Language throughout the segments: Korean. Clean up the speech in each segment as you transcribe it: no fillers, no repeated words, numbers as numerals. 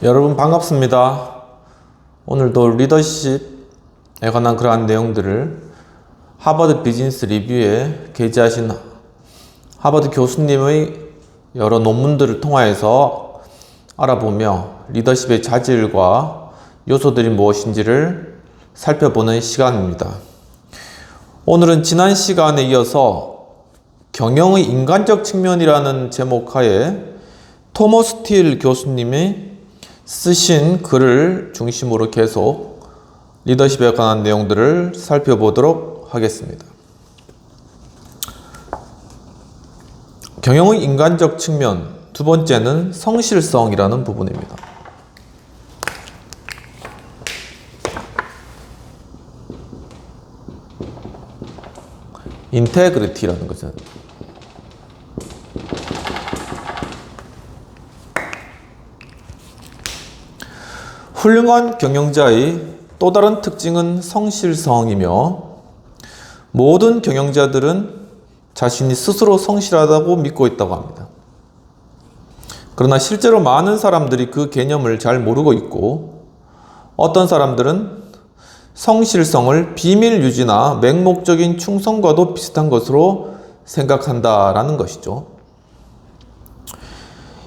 여러분 반갑습니다. 오늘도 리더십에 관한 그러한 내용들을 하버드 비즈니스 리뷰에 게재하신 하버드 교수님의 여러 논문들을 통하여서 알아보며 리더십의 자질과 요소들이 무엇인지를 살펴보는 시간입니다. 오늘은 지난 시간에 이어서 경영의 인간적 측면이라는 제목하에 토머스 틸 교수님이 쓰신 글을 중심으로 계속 리더십에 관한 내용들을 살펴보도록 하겠습니다. 경영의 인간적 측면, 두 번째는 성실성이라는 부분입니다. 인테그리티라는 거죠. 훌륭한 경영자의 또 다른 특징은 성실성이며, 모든 경영자들은 자신이 스스로 성실하다고 믿고 있다고 합니다. 그러나 실제로 많은 사람들이 그 개념을 잘 모르고 있고, 어떤 사람들은 성실성을 비밀 유지나 맹목적인 충성과도 비슷한 것으로 생각한다라는 것이죠.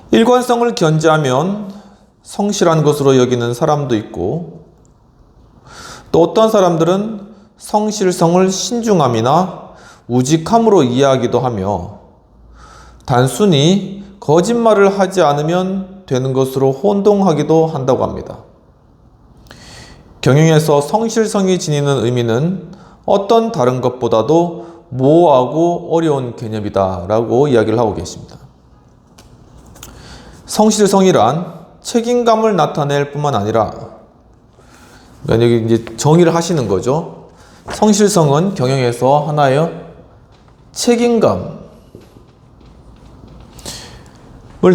일관성을 견지하면 성실한 것으로 여기는 사람도 있고, 또 어떤 사람들은 성실성을 신중함이나 우직함으로 이해하기도 하며, 단순히 거짓말을 하지 않으면 되는 것으로 혼동하기도 한다고 합니다. 경영에서 성실성이 지니는 의미는 어떤 다른 것보다도 모호하고 어려운 개념이다 라고 이야기를 하고 계십니다. 성실성이란 책임감을 나타낼 뿐만 아니라, 여기 이제 정의를 하시는 거죠. 성실성은 경영에서 하나의 책임감을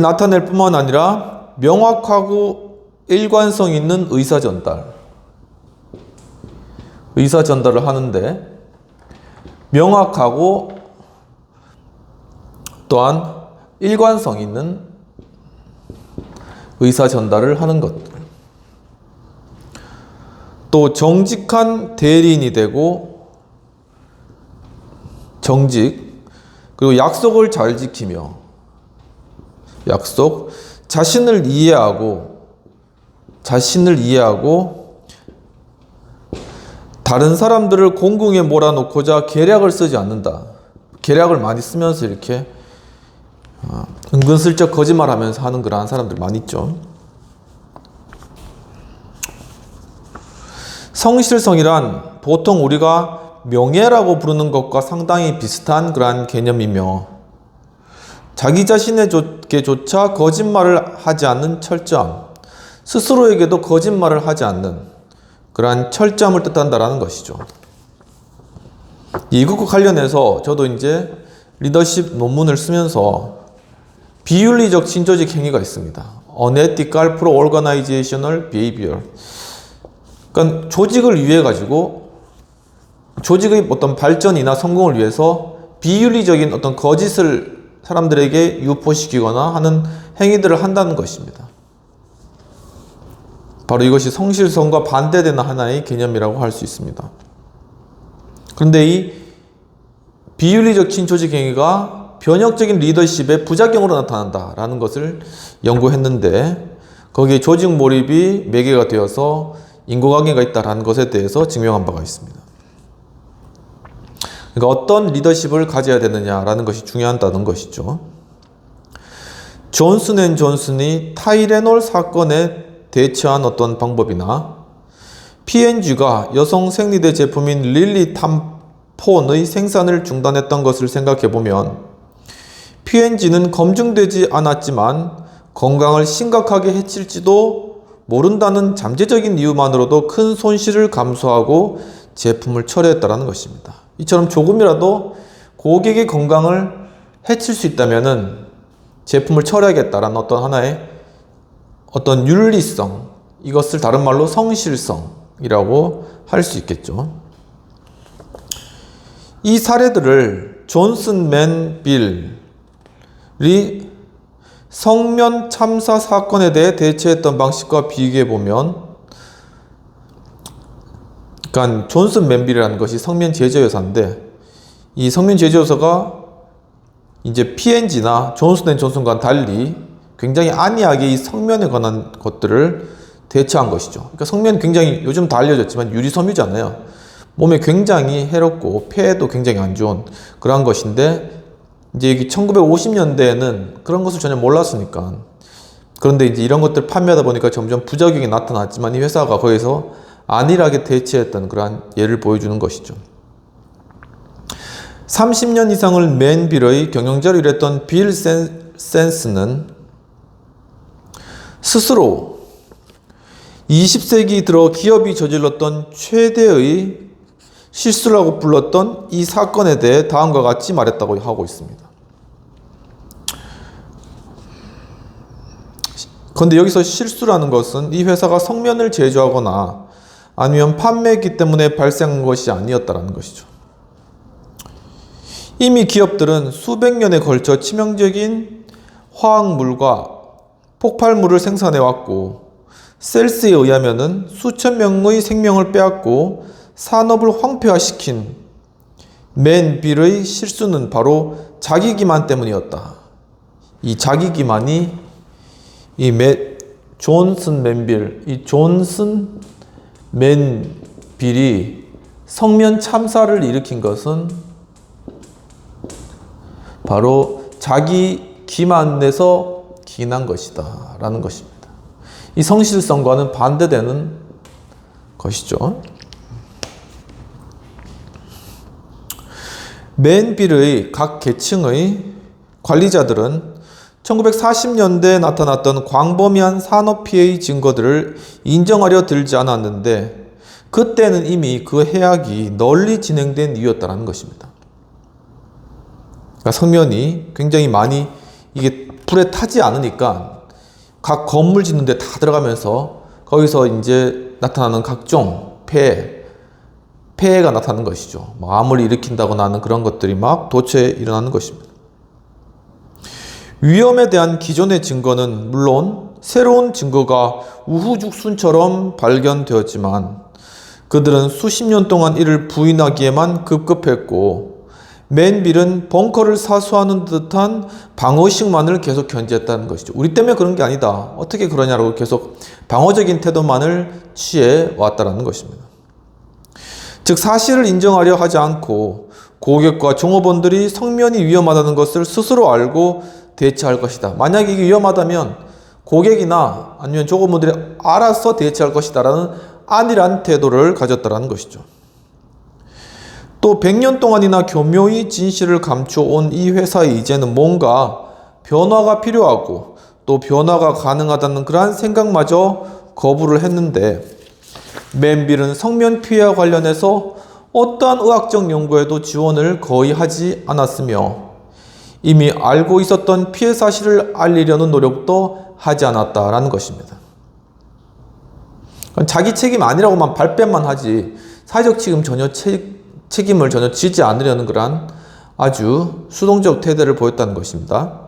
나타낼 뿐만 아니라 명확하고 일관성 있는 의사 전달을 하는데, 명확하고 또한 일관성 있는 의사 전달을 하는 것들, 또 정직한 대리인이 되고, 그리고 약속을 잘 지키며, 자신을 이해하고 다른 사람들을 공궁에 몰아놓고자 계략을 쓰지 않는다. 계략을 많이 쓰면서 이렇게 은근슬쩍 거짓말하면서 하는 그러한 사람들 많이 있죠. 성실성이란 보통 우리가 명예라고 부르는 것과 상당히 비슷한 그러한 개념이며, 자기 자신에게조차 거짓말을 하지 않는 철저함, 스스로에게도 거짓말을 하지 않는 그러한 철저함을 뜻한다라는 것이죠. 이것과 관련해서 저도 이제 리더십 논문을 쓰면서 비윤리적 신조직 행위가 있습니다. Unethical Pro-Organizational Behavior. 그러니까 조직을 위해 가지고, 조직의 어떤 발전이나 성공을 위해서 비윤리적인 어떤 거짓을 사람들에게 유포시키거나 하는 행위들을 한다는 것입니다. 바로 이것이 성실성과 반대되는 하나의 개념이라고 할 수 있습니다. 그런데 이 비윤리적 신조직 행위가 변혁적인 리더십의 부작용으로 나타난다라는 것을 연구했는데, 거기에 조직 몰입이 매개가 되어서 인과관계가 있다라는 것에 대해서 증명한 바가 있습니다. 그러니까 어떤 리더십을 가져야 되느냐라는 것이 중요하다는 것이죠. 존슨앤존슨이 타이레놀 사건에 대처한 어떤 방법이나, P&G가 여성 생리대 제품인 릴리 탐폰의 생산을 중단했던 것을 생각해보면, P&G는 검증되지 않았지만 건강을 심각하게 해칠지도 모른다는 잠재적인 이유만으로도 큰 손실을 감수하고 제품을 철회했다는 것입니다. 이처럼 조금이라도 고객의 건강을 해칠 수 있다면 제품을 철회하겠다라는 어떤 하나의 어떤 윤리성, 이것을 다른 말로 성실성이라고 할 수 있겠죠. 이 사례들을 존슨 맨 빌이 성면 참사 사건에 대해 대처했던 방식과 비교해 보면, 그러니까 존슨 맨빌이라는 것이 성면 제조여사인데, 이 성면 제조여사가 이제 P&G나 존슨 앤 존슨과는 달리 굉장히 안이하게 이 성면에 관한 것들을 대처한 것이죠. 그러니까 성면 굉장히 요즘 다 알려졌지만 유리섬유잖아요. 몸에 굉장히 해롭고 폐에도 굉장히 안 좋은 그러한 것인데, 이제 여기 1950년대에는 그런 것을 전혀 몰랐으니까. 그런데 이제 이런 것들 판매하다 보니까 점점 부작용이 나타났지만 이 회사가 거기서 안일하게 대처했던 그러한 예를 보여주는 것이죠. 30년 이상을 맨빌의 경영자로 일했던 빌 센스는 스스로 20세기 들어 기업이 저질렀던 최대의 실수라고 불렀던 이 사건에 대해 다음과 같이 말했다고 하고 있습니다. 그런데 여기서 실수라는 것은 이 회사가 성면을 제조하거나 아니면 판매했기 때문에 발생한 것이 아니었다는 것이죠. 이미 기업들은 수백 년에 걸쳐 치명적인 화학물과 폭발물을 생산해왔고, 셀스에 의하면은 수천 명의 생명을 빼앗고 산업을 황폐화시킨 맨빌의 실수는 바로 자기 기만 때문이었다. 이 자기 기만이 존슨 맨빌이 성면 참사를 일으킨 것은 바로 자기 기만에서 기난 것이다 라는 것입니다. 이 성실성과는 반대되는 것이죠. 맨빌의 각 계층의 관리자들은 1940년대에 나타났던 광범위한 산업 피해의 증거들을 인정하려 들지 않았는데, 그때는 이미 그 해악이 널리 진행된 이유였다는 것입니다. 그러니까 성면이 굉장히 많이 이게 불에 타지 않으니까 각 건물 짓는데 다 들어가면서 거기서 이제 나타나는 각종 폐해가 나타나는 것이죠. 암을 일으킨다거나 하는 그런 것들이 막 도처에 일어나는 것입니다. 위험에 대한 기존의 증거는 물론 새로운 증거가 우후죽순처럼 발견되었지만, 그들은 수십 년 동안 이를 부인하기에만 급급했고, 맨빌은 벙커를 사수하는 듯한 방어식만을 계속 견지했다는 것이죠. 우리 때문에 그런 게 아니다, 어떻게 그러냐라고 계속 방어적인 태도만을 취해 왔다는 것입니다. 즉, 사실을 인정하려 하지 않고 고객과 종업원들이 성면이 위험하다는 것을 스스로 알고 대처할 것이다. 만약에 이게 위험하다면 고객이나 아니면 종업원들이 알아서 대처할 것이다 라는 안일한 태도를 가졌다는 것이죠. 또 100년 동안이나 교묘히 진실을 감춰온 이 회사에 이제는 뭔가 변화가 필요하고 또 변화가 가능하다는 그러한 생각마저 거부를 했는데, 맨빌은 성면 피해와 관련해서 어떠한 의학적 연구에도 지원을 거의 하지 않았으며, 이미 알고 있었던 피해 사실을 알리려는 노력도 하지 않았다라는 것입니다. 자기 책임 아니라고만 발뺌만 하지 사회적 책임을 전혀 지지 않으려는 그러한 아주 수동적 태도를 보였다는 것입니다.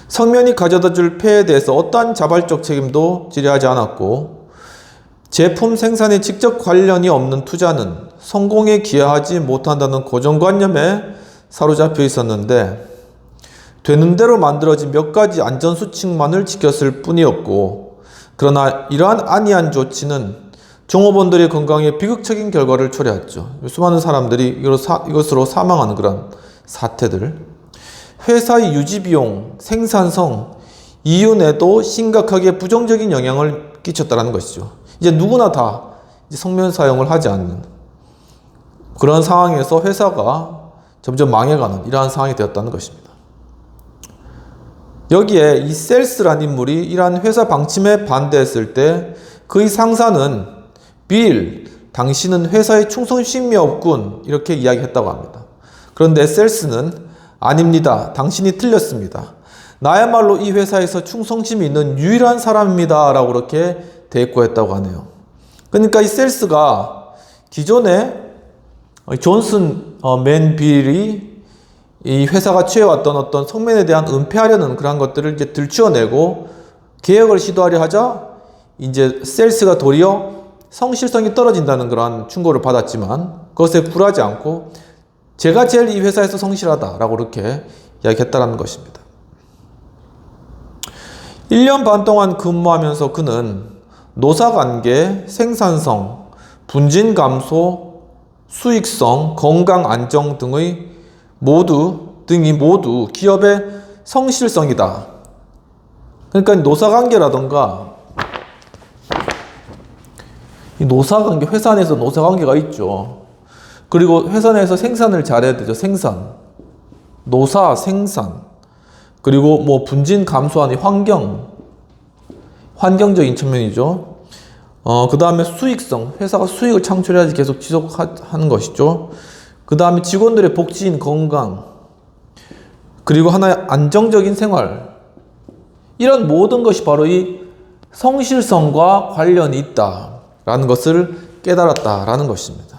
성면이 가져다 줄 폐해에 대해서 어떠한 자발적 책임도 지려하지 않았고, 제품 생산에 직접 관련이 없는 투자는 성공에 기여하지 못한다는 고정관념에 사로잡혀 있었는데, 되는 대로 만들어진 몇 가지 안전수칙만을 지켰을 뿐이었고, 그러나 이러한 안이한 조치는 종업원들의 건강에 비극적인 결과를 초래했죠. 수많은 사람들이 이것으로 사망하는 그런 사태들, 회사의 유지비용, 생산성, 이윤에도 심각하게 부정적인 영향을 끼쳤다는 것이죠. 이제 누구나 다 성면 사용을 하지 않는 그런 상황에서 회사가 점점 망해가는 이러한 상황이 되었다는 것입니다. 여기에 이 셀스란 인물이 이러한 회사 방침에 반대했을 때 그의 상사는 빌, 당신은 회사에 충성심이 없군, 이렇게 이야기했다고 합니다. 그런데 셀스는 아닙니다, 당신이 틀렸습니다, 나야말로 이 회사에서 충성심이 있는 유일한 사람입니다 라고 그렇게 대꾸했다고 하네요. 그러니까 이 셀스가 기존에 존슨 맨빌이 이 회사가 취해왔던 어떤 성면에 대한 은폐하려는 그런 것들을 이제 들추어내고 개혁을 시도하려 하자 이제 셀스가 도리어 성실성이 떨어진다는 그런 충고를 받았지만 그것에 굴하지 않고 제가 제일 이 회사에서 성실하다라고 이렇게 이야기했다는 것입니다. 1년 반 동안 근무하면서 그는 노사관계, 생산성, 분진 감소, 수익성, 건강 안정 등이 모두 기업의 성실성이다. 그러니까 노사관계라던가 이 노사관계, 회사 내에서 노사관계가 있죠. 그리고 회사 내에서 생산을 잘해야 되죠. 생산, 노사, 생산, 그리고 뭐 분진 감소하는 환경적인 측면이죠. 그 다음에 수익성, 회사가 수익을 창출해야지 계속 지속하는 것이죠. 그 다음에 직원들의 복지인 건강, 그리고 하나의 안정적인 생활, 이런 모든 것이 바로 이 성실성과 관련이 있다라는 것을 깨달았다라는 것입니다.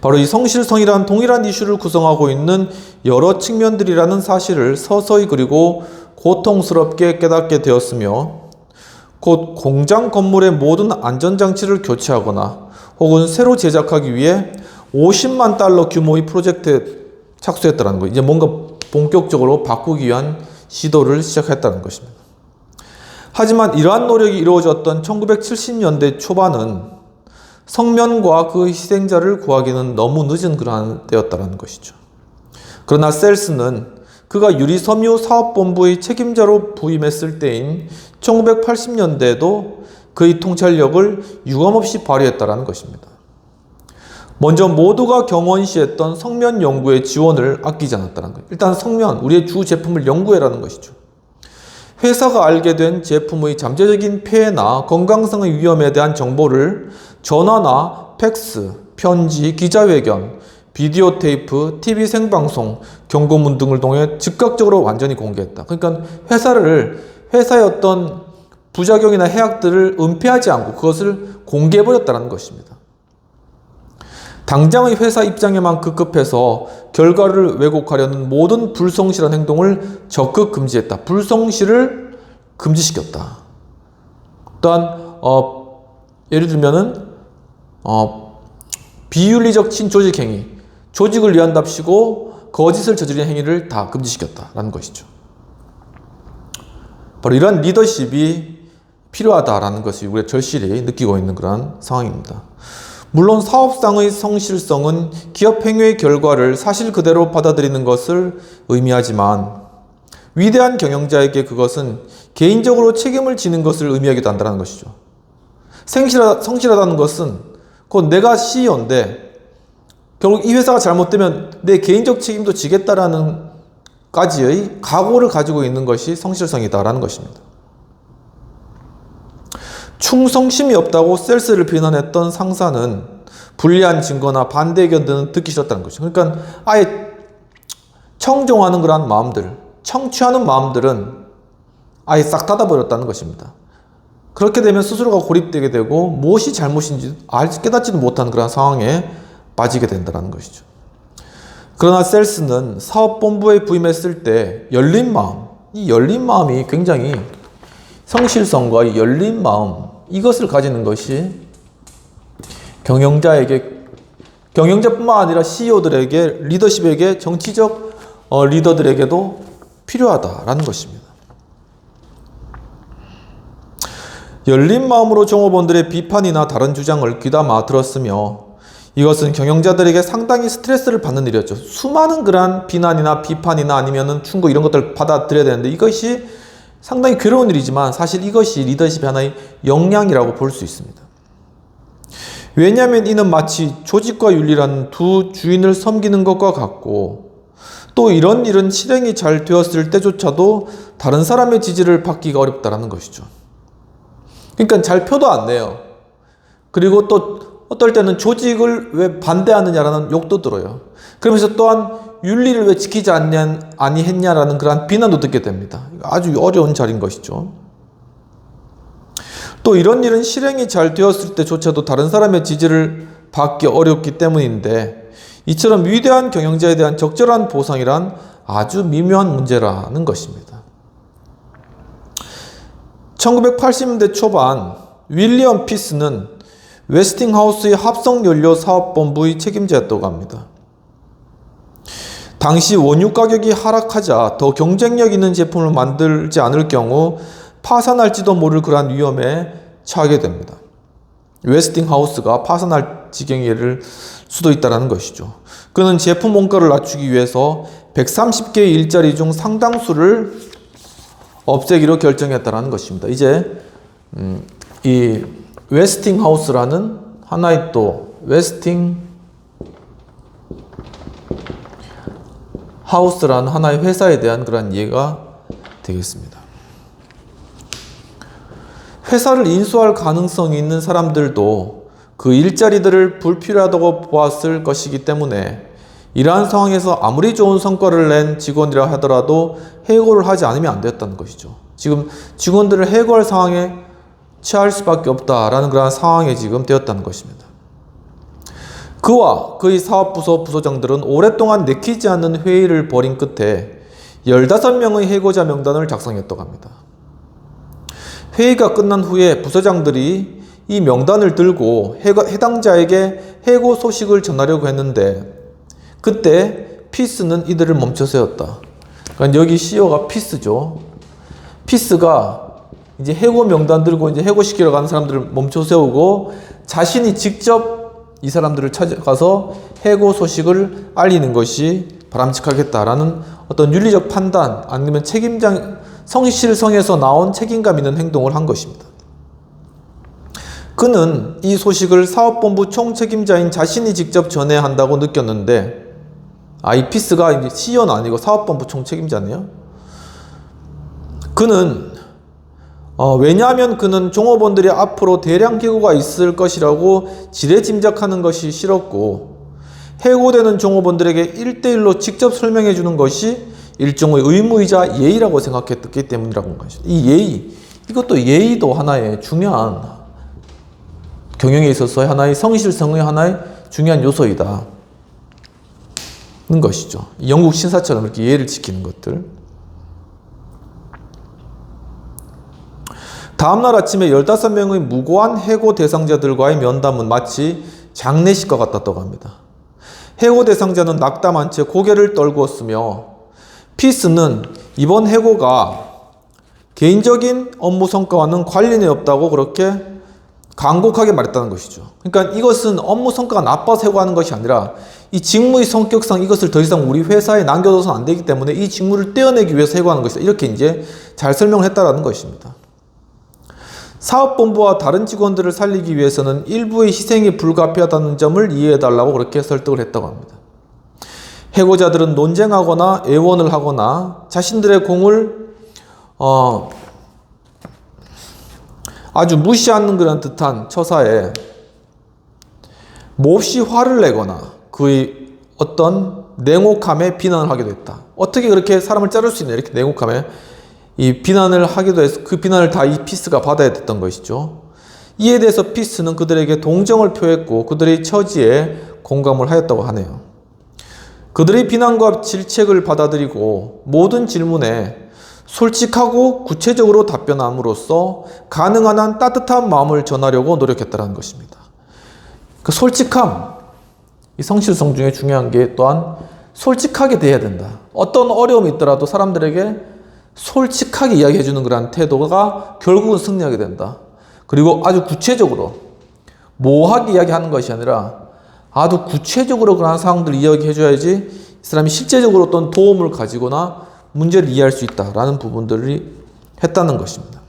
바로 이 성실성이란 동일한 이슈를 구성하고 있는 여러 측면들이라는 사실을 서서히 그리고 고통스럽게 깨닫게 되었으며 곧 공장 건물의 모든 안전장치를 교체하거나 혹은 새로 제작하기 위해 50만 달러 규모의 프로젝트에 착수했다는 거. 이제 뭔가 본격적으로 바꾸기 위한 시도를 시작했다는 것입니다. 하지만 이러한 노력이 이루어졌던 1970년대 초반은 성면과 그 희생자를 구하기는 너무 늦은 그러한 때였다는 것이죠. 그러나 셀스는 그가 유리섬유 사업본부의 책임자로 부임했을 때인 1980년대에도 그의 통찰력을 유감없이 발휘했다는 것입니다. 먼저 모두가 경원시했던 성면 연구의 지원을 아끼지 않았다는 거예요. 일단 성면, 우리의 주 제품을 연구해라는 것이죠. 회사가 알게 된 제품의 잠재적인 폐해나 건강성의 위험에 대한 정보를 전화나 팩스, 편지, 기자회견, 비디오 테이프, TV 생방송, 경고문 등을 통해 즉각적으로 완전히 공개했다. 그러니까 회사의 어떤 부작용이나 해악들을 은폐하지 않고 그것을 공개해버렸다는 것입니다. 당장의 회사 입장에만 급급해서 결과를 왜곡하려는 모든 불성실한 행동을 적극 금지했다. 불성실을 금지시켰다. 또한 예를 들면은 비윤리적 친조직 행위, 조직을 위한답시고 거짓을 저지른 행위를 다 금지시켰다라는 것이죠. 바로 이러한 리더십이 필요하다라는 것이 우리가 절실히 느끼고 있는 그런 상황입니다. 물론 사업상의 성실성은 기업 행위의 결과를 사실 그대로 받아들이는 것을 의미하지만 위대한 경영자에게 그것은 개인적으로 책임을 지는 것을 의미하기도 한다는 것이죠. 성실하다는 것은 곧 내가 CEO인데 결국 이 회사가 잘못되면 내 개인적 책임도 지겠다라는 까지의 각오를 가지고 있는 것이 성실성이다라는 것입니다. 충성심이 없다고 셀스를 비난했던 상사는 불리한 증거나 반대 의견들은 듣기 싫었다는 것이죠. 그러니까 아예 청종하는 그러한 마음들, 청취하는 마음들은 아예 싹 닫아버렸다는 것입니다. 그렇게 되면 스스로가 고립되게 되고 무엇이 잘못인지 깨닫지도 못하는 그런 상황에 빠지게 된다는 것이죠. 그러나 셀스는 사업본부에 부임했을 때 열린 마음, 이 열린 마음이 굉장히 성실성과 이 열린 마음, 이것을 가지는 것이 경영자뿐만 아니라 CEO들에게, 리더십에게, 정치적 리더들에게도 필요하다라는 것입니다. 열린 마음으로 종업원들의 비판이나 다른 주장을 귀담아 들었으며 이것은 경영자들에게 상당히 스트레스를 받는 일이었죠. 수많은 그러한 비난이나 비판이나 아니면은 충고 이런 것들을 받아들여야 되는데 이것이 상당히 괴로운 일이지만 사실 이것이 리더십의 하나의 역량이라고 볼 수 있습니다. 왜냐하면 이는 마치 조직과 윤리라는 두 주인을 섬기는 것과 같고 또 이런 일은 실행이 잘 되었을 때조차도 다른 사람의 지지를 받기가 어렵다는 것이죠. 그러니까 잘 표도 안 내요. 그리고 또 어떨 때는 조직을 왜 반대하느냐라는 욕도 들어요. 그러면서 또한 윤리를 왜 지키지 아니했냐라는 그런 비난도 듣게 됩니다. 아주 어려운 자리인 것이죠. 또 이런 일은 실행이 잘 되었을 때조차도 다른 사람의 지지를 받기 어렵기 때문인데 이처럼 위대한 경영자에 대한 적절한 보상이란 아주 미묘한 문제라는 것입니다. 1980년대 초반 윌리엄 피스는 웨스팅하우스의 합성연료 사업본부의 책임자였다고 합니다. 당시 원유 가격이 하락하자 더 경쟁력 있는 제품을 만들지 않을 경우 파산할지도 모를 그러한 위험에 처하게 됩니다. 웨스팅하우스가 파산할 지경에 이를 수도 있다는 것이죠. 그는 제품 원가를 낮추기 위해서 130개의 일자리 중 상당수를 없애기로 결정했다는 것입니다. 이제 이 웨스팅하우스라는 하나의 또 웨스팅하우스라는 하나의 회사에 대한 그런 이해가 되겠습니다. 회사를 인수할 가능성이 있는 사람들도 그 일자리들을 불필요하다고 보았을 것이기 때문에 이러한 상황에서 아무리 좋은 성과를 낸 직원이라 하더라도 해고를 하지 않으면 안 되었다는 것이죠. 지금 직원들을 해고할 상황에 처할 수밖에 없다라는 그런 상황에 지금 되었다는 것입니다. 그와 그의 사업부서 부서장들은 오랫동안 내키지 않는 회의를 벌인 끝에 15명의 해고자 명단을 작성했다고 합니다. 회의가 끝난 후에 부서장들이 이 명단을 들고 해당자에게 해고 소식을 전하려고 했는데 그때 피스는 이들을 멈춰 세웠다. 그러니까 여기 CEO가 피스죠. 피스가 이제 해고 명단 들고 이제 해고시키러 가는 사람들을 멈춰 세우고 자신이 직접 이 사람들을 찾아가서 해고 소식을 알리는 것이 바람직하겠다라는 어떤 윤리적 판단 아니면 성실성에서 나온 책임감 있는 행동을 한 것입니다. 그는 이 소식을 사업본부 총책임자인 자신이 직접 전해야 한다고 느꼈는데 이 피스가 이제 CEO는 아니고 사업본부 총책임자네요. 그는 왜냐하면 그는 종업원들이 앞으로 대량 해고가 있을 것이라고 지레짐작하는 것이 싫었고 해고되는 종업원들에게 1대1로 직접 설명해 주는 것이 일종의 의무이자 예의라고 생각했기 때문이라고 한 것이죠. 이 예의, 이것도 예의도 하나의 중요한 경영에 있어서 하나의 성실성의 하나의 중요한 요소이다. 는 것이죠. 영국 신사처럼 이렇게 예의를 지키는 것들. 다음날 아침에 15명의 무고한 해고 대상자들과의 면담은 마치 장례식과 같았다고 합니다. 해고 대상자는 낙담한 채 고개를 떨구었으며 피스는 이번 해고가 개인적인 업무 성과와는 관련이 없다고 그렇게 간곡하게 말했다는 것이죠. 그러니까 이것은 업무 성과가 나빠서 해고하는 것이 아니라 이 직무의 성격상 이것을 더 이상 우리 회사에 남겨둬서는 안 되기 때문에 이 직무를 떼어내기 위해서 해고하는 것이다. 이렇게 이제 잘 설명을 했다라는 것입니다. 사업본부와 다른 직원들을 살리기 위해서는 일부의 희생이 불가피하다는 점을 이해해달라고 그렇게 설득을 했다고 합니다. 해고자들은 논쟁하거나 애원을 하거나 자신들의 공을 아주 무시하는 그런 듯한 처사에 몹시 화를 내거나 그의 어떤 냉혹함에 비난을 하기도 했다. 어떻게 그렇게 사람을 자를 수 있냐 이렇게 냉혹함에 이 비난을 하기도 해서 그 비난을 다 이 피스가 받아야 됐던 것이죠. 이에 대해서 피스는 그들에게 동정을 표했고 그들의 처지에 공감을 하였다고 하네요. 그들의 비난과 질책을 받아들이고 모든 질문에 솔직하고 구체적으로 답변함으로써 가능한 한 따뜻한 마음을 전하려고 노력했다는 것입니다. 그 솔직함, 이 성실성 중에 중요한 게 또한 솔직하게 대해야 된다. 어떤 어려움이 있더라도 사람들에게 솔직하게 이야기해주는 그런 태도가 결국은 승리하게 된다. 그리고 아주 구체적으로 모호하게 이야기하는 것이 아니라 아주 구체적으로 그런 상황들을 이야기해줘야지 이 사람이 실제적으로 어떤 도움을 가지거나 문제를 이해할 수 있다라는 부분들이 했다는 것입니다.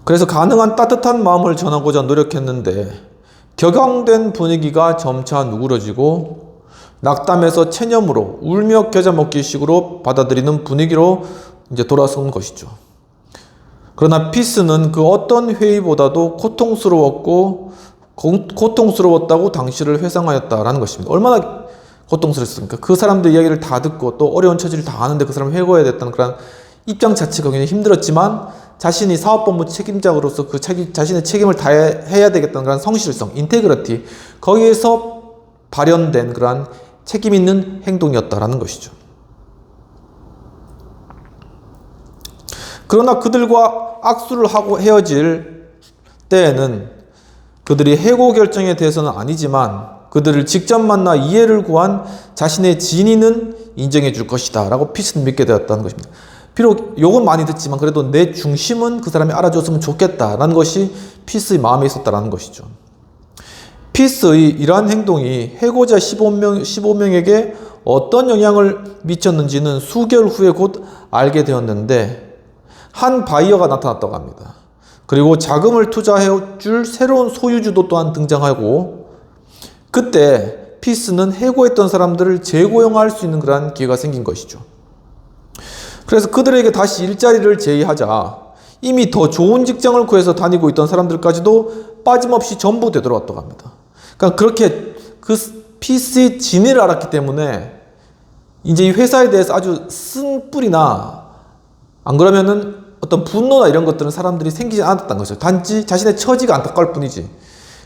그래서 가능한 따뜻한 마음을 전하고자 노력했는데 격앙된 분위기가 점차 누그러지고 낙담해서 체념으로 울며 겨자 먹기 식으로 받아들이는 분위기로 이제 돌아선 것이죠. 그러나 피스는 그 어떤 회의보다도 고통스러웠다고 당시를 회상하였다라는 것입니다. 얼마나 고통스러웠습니까? 그 사람들 이야기를 다 듣고 또 어려운 처지를 다 아는데 그 사람을 해고해야 됐다는 그런 입장 자체가 굉장히 힘들었지만 자신이 사업본부 책임자로서 그 자신의 책임을 다해야 되겠다는 그런 성실성, 인테그리티, 거기에서 발현된 그러한 책임 있는 행동이었다라는 것이죠. 그러나 그들과 악수를 하고 헤어질 때에는 그들이 해고 결정에 대해서는 아니지만 그들을 직접 만나 이해를 구한 자신의 진의는 인정해 줄 것이다 라고 피스는 믿게 되었다는 것입니다. 비록 욕은 많이 듣지만 그래도 내 중심은 그 사람이 알아줬으면 좋겠다라는 것이 피스의 마음에 있었다는 것이죠. 피스의 이러한 행동이 해고자 15명에게 어떤 영향을 미쳤는지는 수개월 후에 곧 알게 되었는데 한 바이어가 나타났다고 합니다. 그리고 자금을 투자해 줄 새로운 소유주도 또한 등장하고 그때 피스는 해고했던 사람들을 재고용할 수 있는 그러한 기회가 생긴 것이죠. 그래서 그들에게 다시 일자리를 제의하자 이미 더 좋은 직장을 구해서 다니고 있던 사람들까지도 빠짐없이 전부 되돌아왔다고 합니다. 그러니까 그렇게 그 피스의 진위를 알았기 때문에 이제 이 회사에 대해서 아주 쓴 뿔이나 안 그러면은 어떤 분노나 이런 것들은 사람들이 생기지 않았다는 것이죠. 단지 자신의 처지가 안타까울 뿐이지.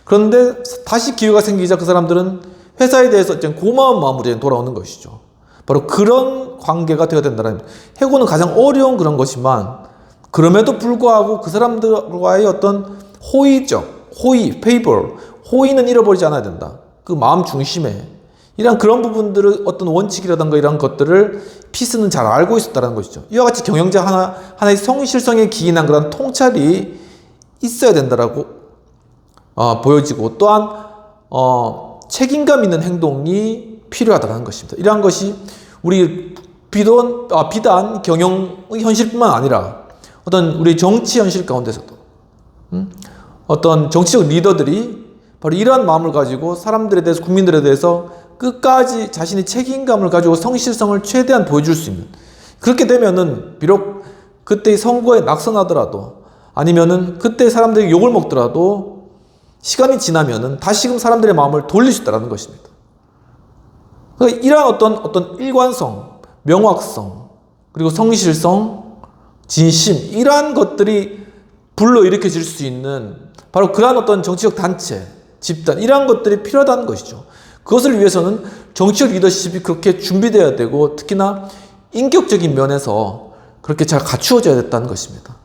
그런데 다시 기회가 생기자 그 사람들은 회사에 대해서 고마운 마음으로 돌아오는 것이죠. 바로 그런 관계가 되어야 된다는, 해고는 가장 어려운 그런 것이지만 그럼에도 불구하고 그 사람들과의 어떤 호의는 잃어버리지 않아야 된다. 그 마음 중심에 이런 그런 부분들을 어떤 원칙이라든가 이런 것들을 피스는 잘 알고 있었다는 것이죠. 이와 같이 경영자 하나의 성실성에 기인한 그런 통찰이 있어야 된다라고 보여지고 또한 책임감 있는 행동이 필요하다는 것입니다. 이러한 것이 우리 비단 경영의 현실뿐만 아니라 어떤 우리 정치 현실 가운데서도 어떤 정치적 리더들이 바로 이러한 마음을 가지고 사람들에 대해서 국민들에 대해서 끝까지 자신의 책임감을 가지고 성실성을 최대한 보여줄 수 있는, 그렇게 되면은 비록 그때의 선거에 낙선하더라도 아니면은 그때 사람들이 욕을 먹더라도 시간이 지나면은 다시금 사람들의 마음을 돌릴 수 있다는 것입니다. 그러니까 이러한 어떤 일관성, 명확성, 그리고 성실성, 진심, 이러한 것들이 불러일으켜질 수 있는 바로 그러한 어떤 정치적 단체, 집단, 이러한 것들이 필요하다는 것이죠. 그것을 위해서는 정치적 리더십이 그렇게 준비되어야 되고 특히나 인격적인 면에서 그렇게 잘 갖추어져야 됐다는 것입니다.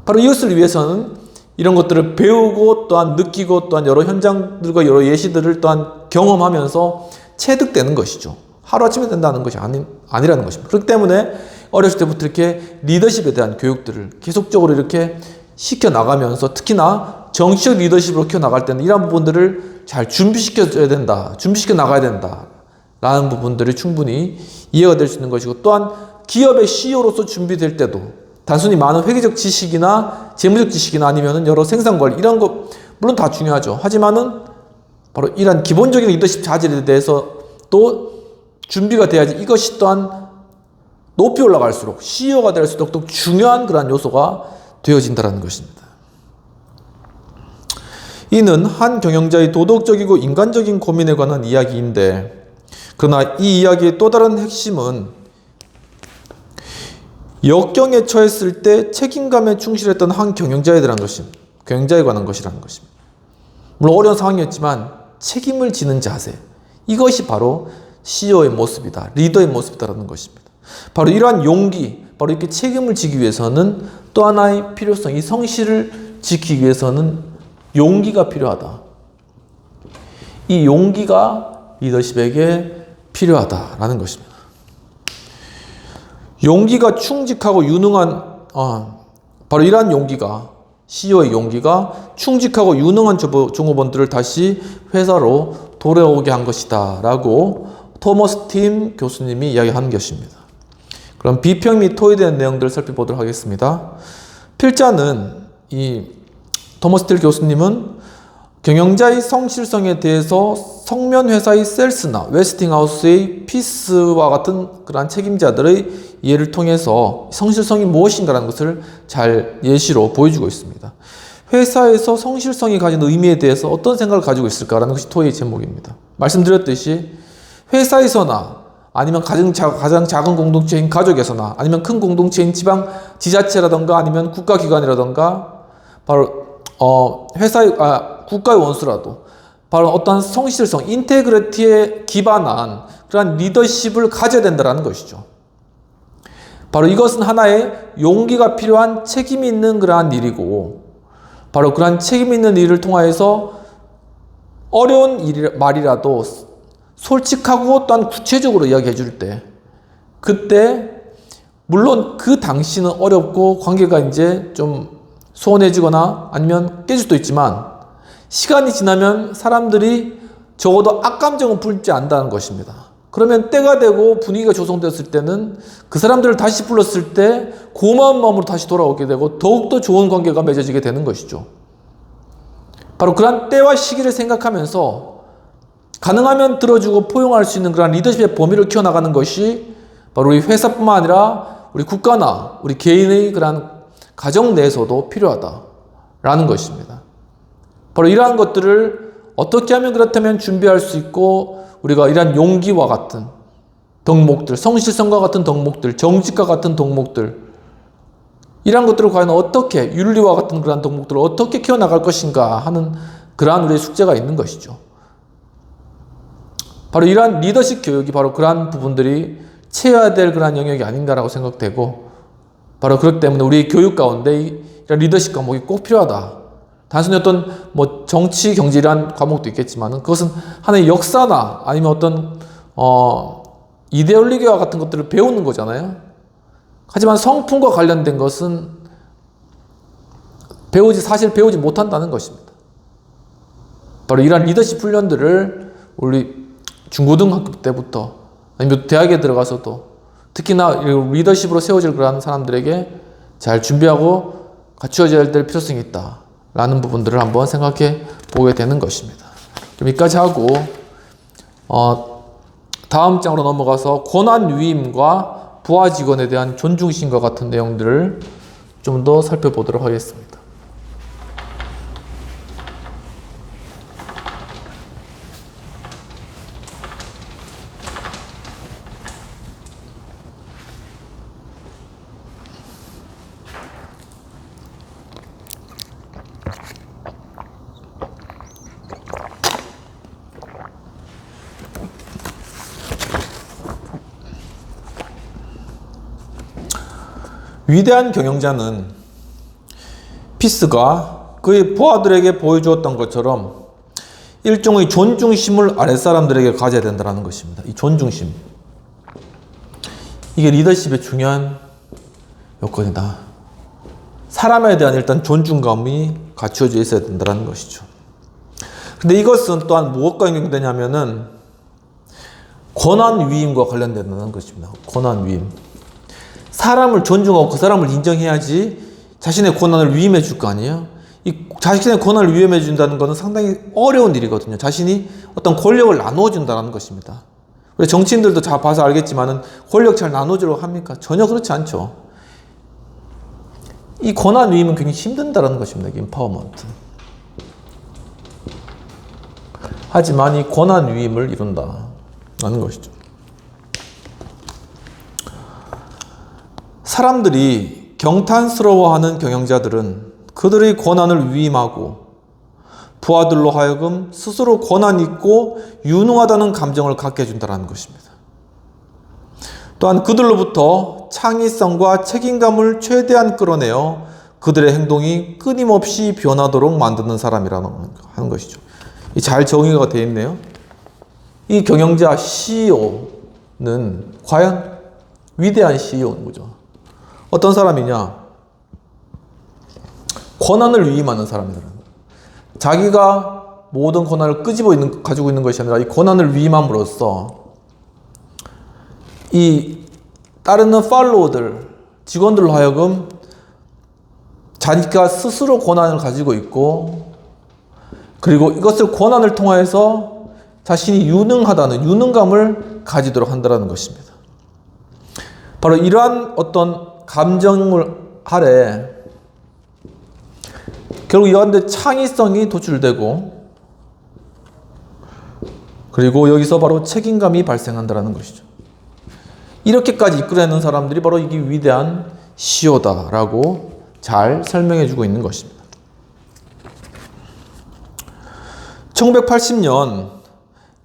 바로 이것을 위해서는 이런 것들을 배우고 또한 느끼고 또한 여러 현장들과 여러 예시들을 또한 경험하면서 체득되는 것이죠. 하루아침에 된다는 것이 아니라는 것입니다. 그렇기 때문에 어렸을 때부터 이렇게 리더십에 대한 교육들을 계속적으로 이렇게 시켜나가면서 특히나 정치적 리더십으로 키워나갈 때는 이러한 부분들을 잘 준비시켜줘야 된다. 준비시켜 나가야 된다. 라는 부분들이 충분히 이해가 될 수 있는 것이고 또한 기업의 CEO로서 준비될 때도 단순히 많은 회계적 지식이나 재무적 지식이나 아니면 여러 생산관리 이런 것 물론 다 중요하죠. 하지만은 바로 이러한 기본적인 리더십 자질에 대해서 또 준비가 돼야지 이것이 또한 높이 올라갈수록 CEO가 될수록 더 중요한 그러한 요소가 되어진다는 것입니다. 이는 한 경영자의 도덕적이고 인간적인 고민에 관한 이야기인데 그러나 이 이야기의 또 다른 핵심은 역경에 처했을 때 책임감에 충실했던 한 경영자에 대한 것입니다. 경영자에 관한 것이라는 것입니다. 물론 어려운 상황이었지만 책임을 지는 자세, 이것이 바로 CEO의 모습이다. 리더의 모습이다라는 것입니다. 바로 이러한 용기, 바로 이렇게 책임을 지기 위해서는 또 하나의 필요성, 이 성실을 지키기 위해서는 용기가 필요하다. 이 용기가 리더십에게 필요하다라는 것입니다. 용기가 충직하고 유능한 바로 이러한 용기가 CEO의 용기가 충직하고 유능한 종업원들을 다시 회사로 돌아오게 한 것이다 라고 토머스 팀 교수님이 이야기하는 것입니다. 그럼 비평 및 토의된 내용들을 살펴보도록 하겠습니다. 필자는 이 토머스 팀 교수님은 경영자의 성실성에 대해서 성면회사의 셀스나 웨스팅하우스의 피스와 같은 그러한 책임자들의 예를 통해서 성실성이 무엇인가라는 것을 잘 예시로 보여주고 있습니다. 회사에서 성실성이 가진 의미에 대해서 어떤 생각을 가지고 있을까라는 것이 토의의 제목입니다. 말씀드렸듯이 회사에서나 아니면 가장 작은 공동체인 가족에서나 아니면 큰 공동체인 지방 지자체라던가 아니면 국가기관이라던가 바로 국가의 원수라도 바로 어떤 성실성, 인테그리티에 기반한 그러한 리더십을 가져야 된다는 것이죠. 바로 이것은 하나의 용기가 필요한 책임 있는 그러한 일이고, 바로 그러한 책임 있는 일을 통하여서 어려운 말이라도 솔직하고 또한 구체적으로 이야기해 줄 때, 그때 물론 그 당시는 어렵고 관계가 이제 좀 소원해지거나 아니면 깨질 수도 있지만, 시간이 지나면 사람들이 적어도 악감정은 풀지 않는다는 것입니다. 그러면 때가 되고 분위기가 조성되었을 때는 그 사람들을 다시 불렀을 때 고마운 마음으로 다시 돌아오게 되고 더욱더 좋은 관계가 맺어지게 되는 것이죠. 바로 그런 때와 시기를 생각하면서 가능하면 들어주고 포용할 수 있는 그런 리더십의 범위를 키워나가는 것이 바로 우리 회사뿐만 아니라 우리 국가나 우리 개인의 그런 가정 내에서도 필요하다라는 것입니다. 바로 이러한 것들을 어떻게 하면 그렇다면 준비할 수 있고, 우리가 이러한 용기와 같은 덕목들, 성실성과 같은 덕목들, 정직과 같은 덕목들, 이러한 것들을 과연 어떻게, 윤리와 같은 그러한 덕목들을 어떻게 키워나갈 것인가 하는 그러한 우리의 숙제가 있는 것이죠. 바로 이러한 리더십 교육이 바로 그러한 부분들이 채워야 될 그러한 영역이 아닌가라고 생각되고, 바로 그렇기 때문에 우리 교육 가운데 이런 리더십 과목이 꼭 필요하다. 단순히 어떤 정치, 경제 이란 과목도 있겠지만 그것은 하나의 역사나 아니면 어떤 이데올로기와 같은 것들을 배우는 거잖아요. 하지만 성품과 관련된 것은 사실 배우지 못한다는 것입니다. 바로 이러한 리더십 훈련들을 우리 중고등학교 때부터 아니면 대학에 들어가서도 특히나 리더십으로 세워질 그런 사람들에게 잘 준비하고 갖추어져야 될 필요성이 있다 라는 부분들을 한번 생각해 보게 되는 것입니다. 그럼 여기까지 하고 다음 장으로 넘어가서 권한 위임과 부하 직원에 대한 존중심과 같은 내용들을 좀 더 살펴보도록 하겠습니다. 위대한 경영자는 피스가 그의 부하들에게 보여주었던 것처럼 일종의 존중심을 아랫사람들에게 가져야 된다는 것입니다. 이 존중심, 이게 리더십의 중요한 요건이다. 사람에 대한 일단 존중감이 갖추어져 있어야 된다는 것이죠. 근데 이것은 또한 무엇과 연결되냐면은 권한 위임과 관련된다는 것입니다. 권한 위임. 사람을 존중하고 그 사람을 인정해야지 자신의 권한을 위임해 줄 거 아니에요? 이 자신의 권한을 위임해 준다는 것은 상당히 어려운 일이거든요. 자신이 어떤 권력을 나누어 준다는 것입니다. 우리 정치인들도 잘 봐서 알겠지만은 권력 잘 나눠주려고 합니까? 전혀 그렇지 않죠. 이 권한 위임은 굉장히 힘든다는 것입니다. 임파워먼트. 하지만 이 권한 위임을 이룬다는 것이죠. 사람들이 경탄스러워하는 경영자들은 그들의 권한을 위임하고 부하들로 하여금 스스로 권한 있고 유능하다는 감정을 갖게 해준다는 것입니다. 또한 그들로부터 창의성과 책임감을 최대한 끌어내어 그들의 행동이 끊임없이 변하도록 만드는 사람이라는 하는 것이죠. 잘 정의가 되어 있네요. 이 경영자 CEO는 과연 위대한 CEO인 거죠. 어떤 사람이냐? 권한을 위임하는 사람이다. 자기가 모든 권한을 가지고 있는 것이 아니라 이 권한을 위임함으로써 이 따르는 팔로워들, 직원들로 하여금 자기가 스스로 권한을 가지고 있고, 그리고 이것을 권한을 통해서 자신이 유능하다는 유능감을 가지도록 한다는 것입니다. 바로 이러한 어떤 감정을 아래 결국 이러한데 창의성이 도출되고, 그리고 여기서 바로 책임감이 발생한다는 것이죠. 이렇게까지 이끌어내는 사람들이 바로 이게 위대한 CEO다라고 잘 설명해 주고 있는 것입니다. 1980년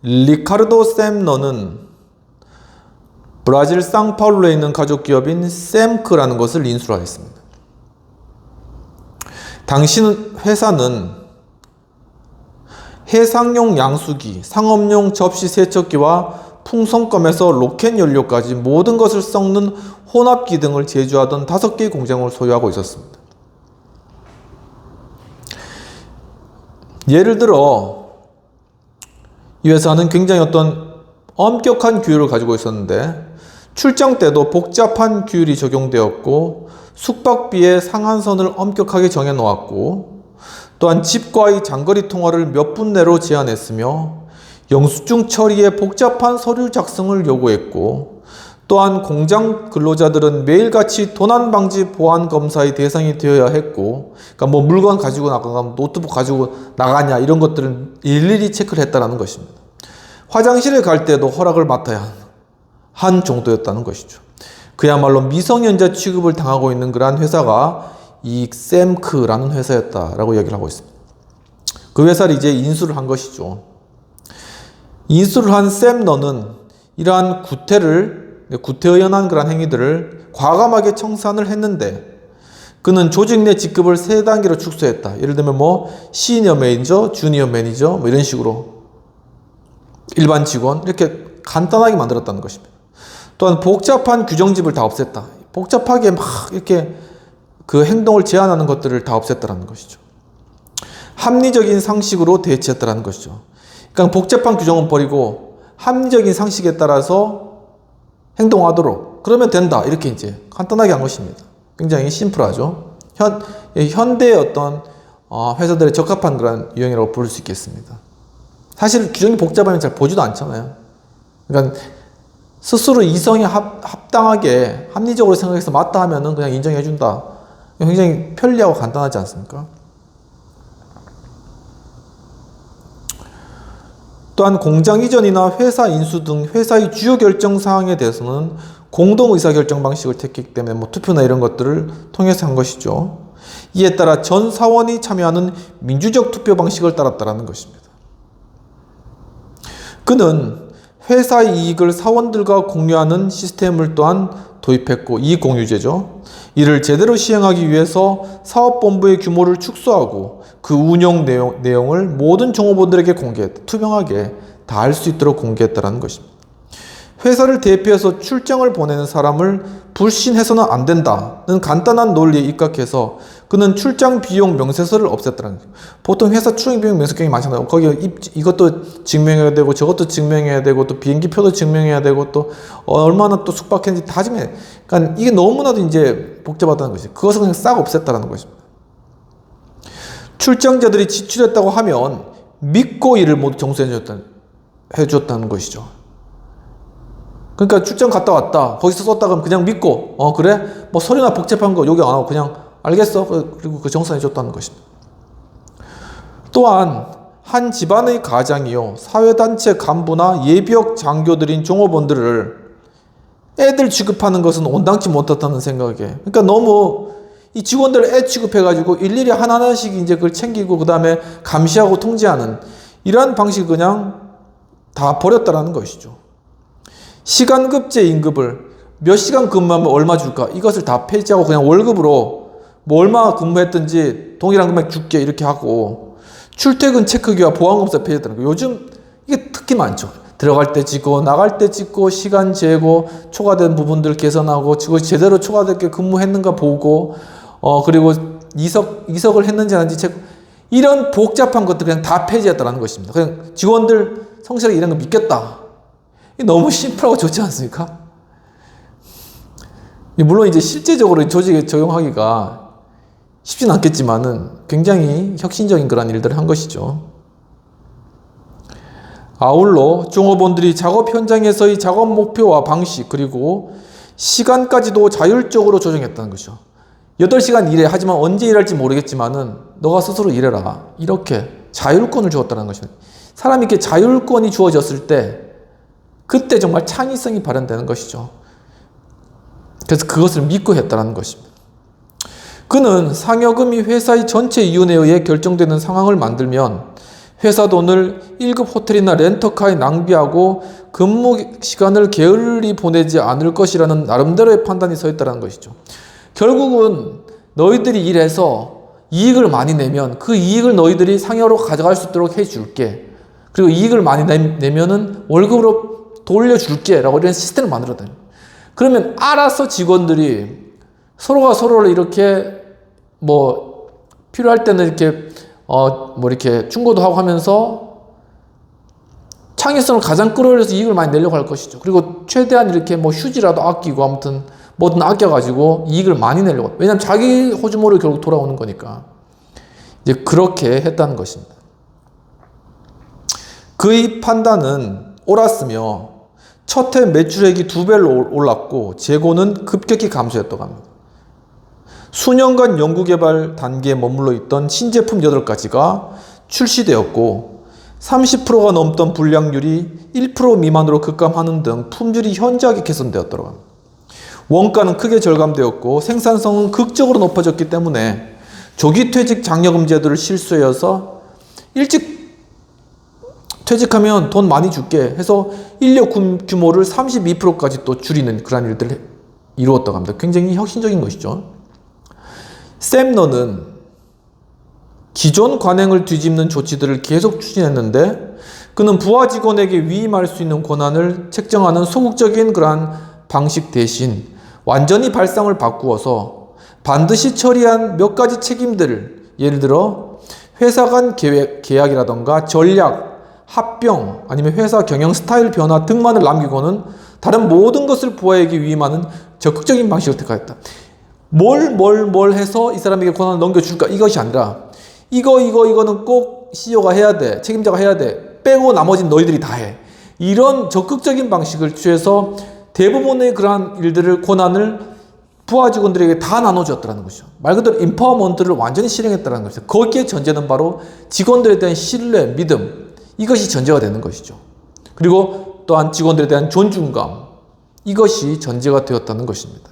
리카르도 셈너는 브라질 상파울루에 있는 가족 기업인 셈크라는 것을 인수를 했습니다. 당시 회사는 해상용 양수기, 상업용 접시 세척기와 풍선껌에서 로켓 연료까지 모든 것을 섞는 혼합기 등을 제조하던 5개의 공장을 소유하고 있었습니다. 예를 들어 이 회사는 굉장히 어떤 엄격한 규율을 가지고 있었는데 출장 때도 복잡한 규율이 적용되었고 숙박비의 상한선을 엄격하게 정해놓았고 또한 집과의 장거리 통화를 몇 분 내로 제한했으며 영수증 처리에 복잡한 서류 작성을 요구했고 또한 공장 근로자들은 매일같이 도난 방지 보안 검사의 대상이 되어야 했고 그러니까 뭐 물건 가지고 나가면 노트북 가지고 나가냐 이런 것들을 일일이 체크를 했다는 것입니다. 화장실에 갈 때도 허락을 맡아야 한 정도였다는 것이죠. 그야말로 미성년자 취급을 당하고 있는 그러한 회사가 이 셈크라는 회사였다라고 이야기를 하고 있습니다. 그 회사를 이제 인수를 한 것이죠. 인수를 한 셈너는 이러한 구태의연한 그런 행위들을 과감하게 청산을 했는데 그는 조직 내 직급을 3단계로 축소했다. 예를 들면 뭐 시니어 매니저, 주니어 매니저 뭐 이런 식으로 일반 직원 이렇게 간단하게 만들었다는 것입니다. 또한 복잡한 규정집을 다 없앴다. 복잡하게 막 이렇게 그 행동을 제한하는 것들을 다 없앴다는 것이죠. 합리적인 상식으로 대체했다는 것이죠. 그러니까 복잡한 규정은 버리고 합리적인 상식에 따라서 행동하도록 그러면 된다. 이렇게 이제 간단하게 한 것입니다. 굉장히 심플하죠. 현대의 어떤 회사들에 적합한 그런 유형이라고 부를 수 있겠습니다. 사실 규정이 복잡하면 잘 보지도 않잖아요. 그러니까 스스로 이성에 합당하게 합리적으로 생각해서 맞다 하면은 그냥 인정해준다. 굉장히 편리하고 간단하지 않습니까? 또한 공장 이전이나 회사 인수 등 회사의 주요 결정 사항에 대해서는 공동 의사결정 방식을 택했기 때문에 뭐 투표나 이런 것들을 통해서 한 것이죠. 이에 따라 전 사원이 참여하는 민주적 투표 방식을 따랐다는 것입니다. 그는 회사의 이익을 사원들과 공유하는 시스템을 또한 도입했고 이익공유제죠. 이를 제대로 시행하기 위해서 사업본부의 규모를 축소하고 그 운영 내용을 모든 종업원들에게 투명하게 다 알 수 있도록 공개했다는 것입니다. 회사를 대표해서 출장을 보내는 사람을 불신해서는 안 된다는 간단한 논리에 입각해서 그는 출장 비용 명세서를 없앴다는 거예요. 보통 회사 출장 비용 명세서 굉장히 많잖아요. 거기 이것도 증명해야 되고 저것도 증명해야 되고 또 비행기 표도 증명해야 되고 또 얼마나 또 숙박했는지 다 증명해. 그러니까 이게 너무나도 이제 복잡하다는 것이. 그것을 그냥 싹 없앴다는 것입니다. 출장자들이 지출했다고 하면 믿고 이를 모두 정수해줬다는 것이죠. 그러니까 출장 갔다 왔다. 거기서 썼다 그러면 그냥 믿고 그래? 뭐 서류나 복잡한 거 요기 안 하고 그냥 알겠어. 그리고 그 정산해 줬다는 것입니다. 또한 한 집안의 가장이요 사회단체 간부나 예비역 장교들인 종업원들을 애들 취급하는 것은 온당치 못했다는 생각에 그러니까 너무 이 직원들 애 취급해가지고 일일이 하나하나씩 이제 그걸 챙기고 그 다음에 감시하고 통제하는 이러한 방식을 그냥 다 버렸다라는 것이죠. 시간급제 임금을 몇 시간 근무하면 얼마 줄까? 이것을 다 폐지하고 그냥 월급으로 뭐 얼마 근무했든지 동일한 금액 줄게 이렇게 하고 출퇴근 체크기와 보안검사 폐지했다는 거예요. 요즘 이게 특히 많죠. 들어갈 때 찍고 나갈 때 찍고 시간 재고 초과된 부분들 개선하고 제대로 초과되게 근무했는가 보고 그리고 이석을 했는지 안 했는지 체크 이런 복잡한 것들 그냥 다 폐지했다는 것입니다. 그냥 직원들 성실하게 이런 거 믿겠다. 너무 심플하고 좋지 않습니까? 물론 이제 실제적으로 조직에 적용하기가 쉽진 않겠지만은 굉장히 혁신적인 그런 일들을 한 것이죠. 아울러 종업원들이 작업 현장에서의 작업 목표와 방식 그리고 시간까지도 자율적으로 조정했다는 것이죠. 8시간 일해. 하지만 언제 일할지 모르겠지만은 너가 스스로 일해라. 이렇게 자율권을 주었다는 것입니다. 사람이 이렇게 자율권이 주어졌을 때 그때 정말 창의성이 발현되는 것이죠. 그래서 그것을 믿고 했다는 것입니다. 그는 상여금이 회사의 전체 이윤에 의해 결정되는 상황을 만들면 회사 돈을 1급 호텔이나 렌터카에 낭비하고 근무 시간을 게을리 보내지 않을 것이라는 나름대로의 판단이 서 있다는 것이죠. 결국은 너희들이 일해서 이익을 많이 내면 그 이익을 너희들이 상여로 가져갈 수 있도록 해줄게. 그리고 이익을 많이 내면은 월급으로 돌려줄게 라고 이런 시스템을 만들었다. 그러면 알아서 직원들이 서로가 서로를 이렇게 필요할 때는 이렇게 이렇게 충고도 하고 하면서 창의성을 가장 끌어올려서 이익을 많이 내려고 할 것이죠. 그리고 최대한 이렇게 휴지라도 아끼고 아무튼 뭐든 아껴가지고 이익을 많이 내려고. 왜냐하면 자기 호주머니로 결국 돌아오는 거니까. 이제 그렇게 했다는 것입니다. 그의 판단은 옳았으며 첫 해 매출액이 2배로 올랐고 재고는 급격히 감소했다고 합니다. 수년간 연구개발 단계에 머물러 있던 신제품 8가지가 출시되었고 30%가 넘던 불량률이 1% 미만으로 급감하는 등 품질이 현저하게 개선되었더라고요. 원가는 크게 절감되었고 생산성은 극적으로 높아졌기 때문에 조기 퇴직 장려금 제도를 실시해서 일찍 퇴직하면 돈 많이 줄게 해서 인력 규모를 32%까지 또 줄이는 그런 일들을 이루었다고 합니다. 굉장히 혁신적인 것이죠. 샘너는 기존 관행을 뒤집는 조치들을 계속 추진했는데 그는 부하 직원에게 위임할 수 있는 권한을 책정하는 소극적인 그러한 방식 대신 완전히 발상을 바꾸어서 반드시 처리한 몇 가지 책임들을 예를 들어 회사 간 계약이라던가 전략, 합병 아니면 회사 경영 스타일 변화 등만을 남기고는 다른 모든 것을 부하에게 위임하는 적극적인 방식을 택하였다. 뭘 해서 이 사람에게 권한을 넘겨줄까? 이것이 아니라 이거는 꼭 CEO가 해야 돼. 책임자가 해야 돼. 빼고 나머지는 너희들이 다 해. 이런 적극적인 방식을 취해서 대부분의 그러한 일들을 권한을 부하 직원들에게 다 나눠주었다는 것이죠. 말 그대로 인파워먼트를 완전히 실행했다는 것이죠. 거기에 전제는 바로 직원들에 대한 신뢰, 믿음 이것이 전제가 되는 것이죠. 그리고 또한 직원들에 대한 존중감 이것이 전제가 되었다는 것입니다.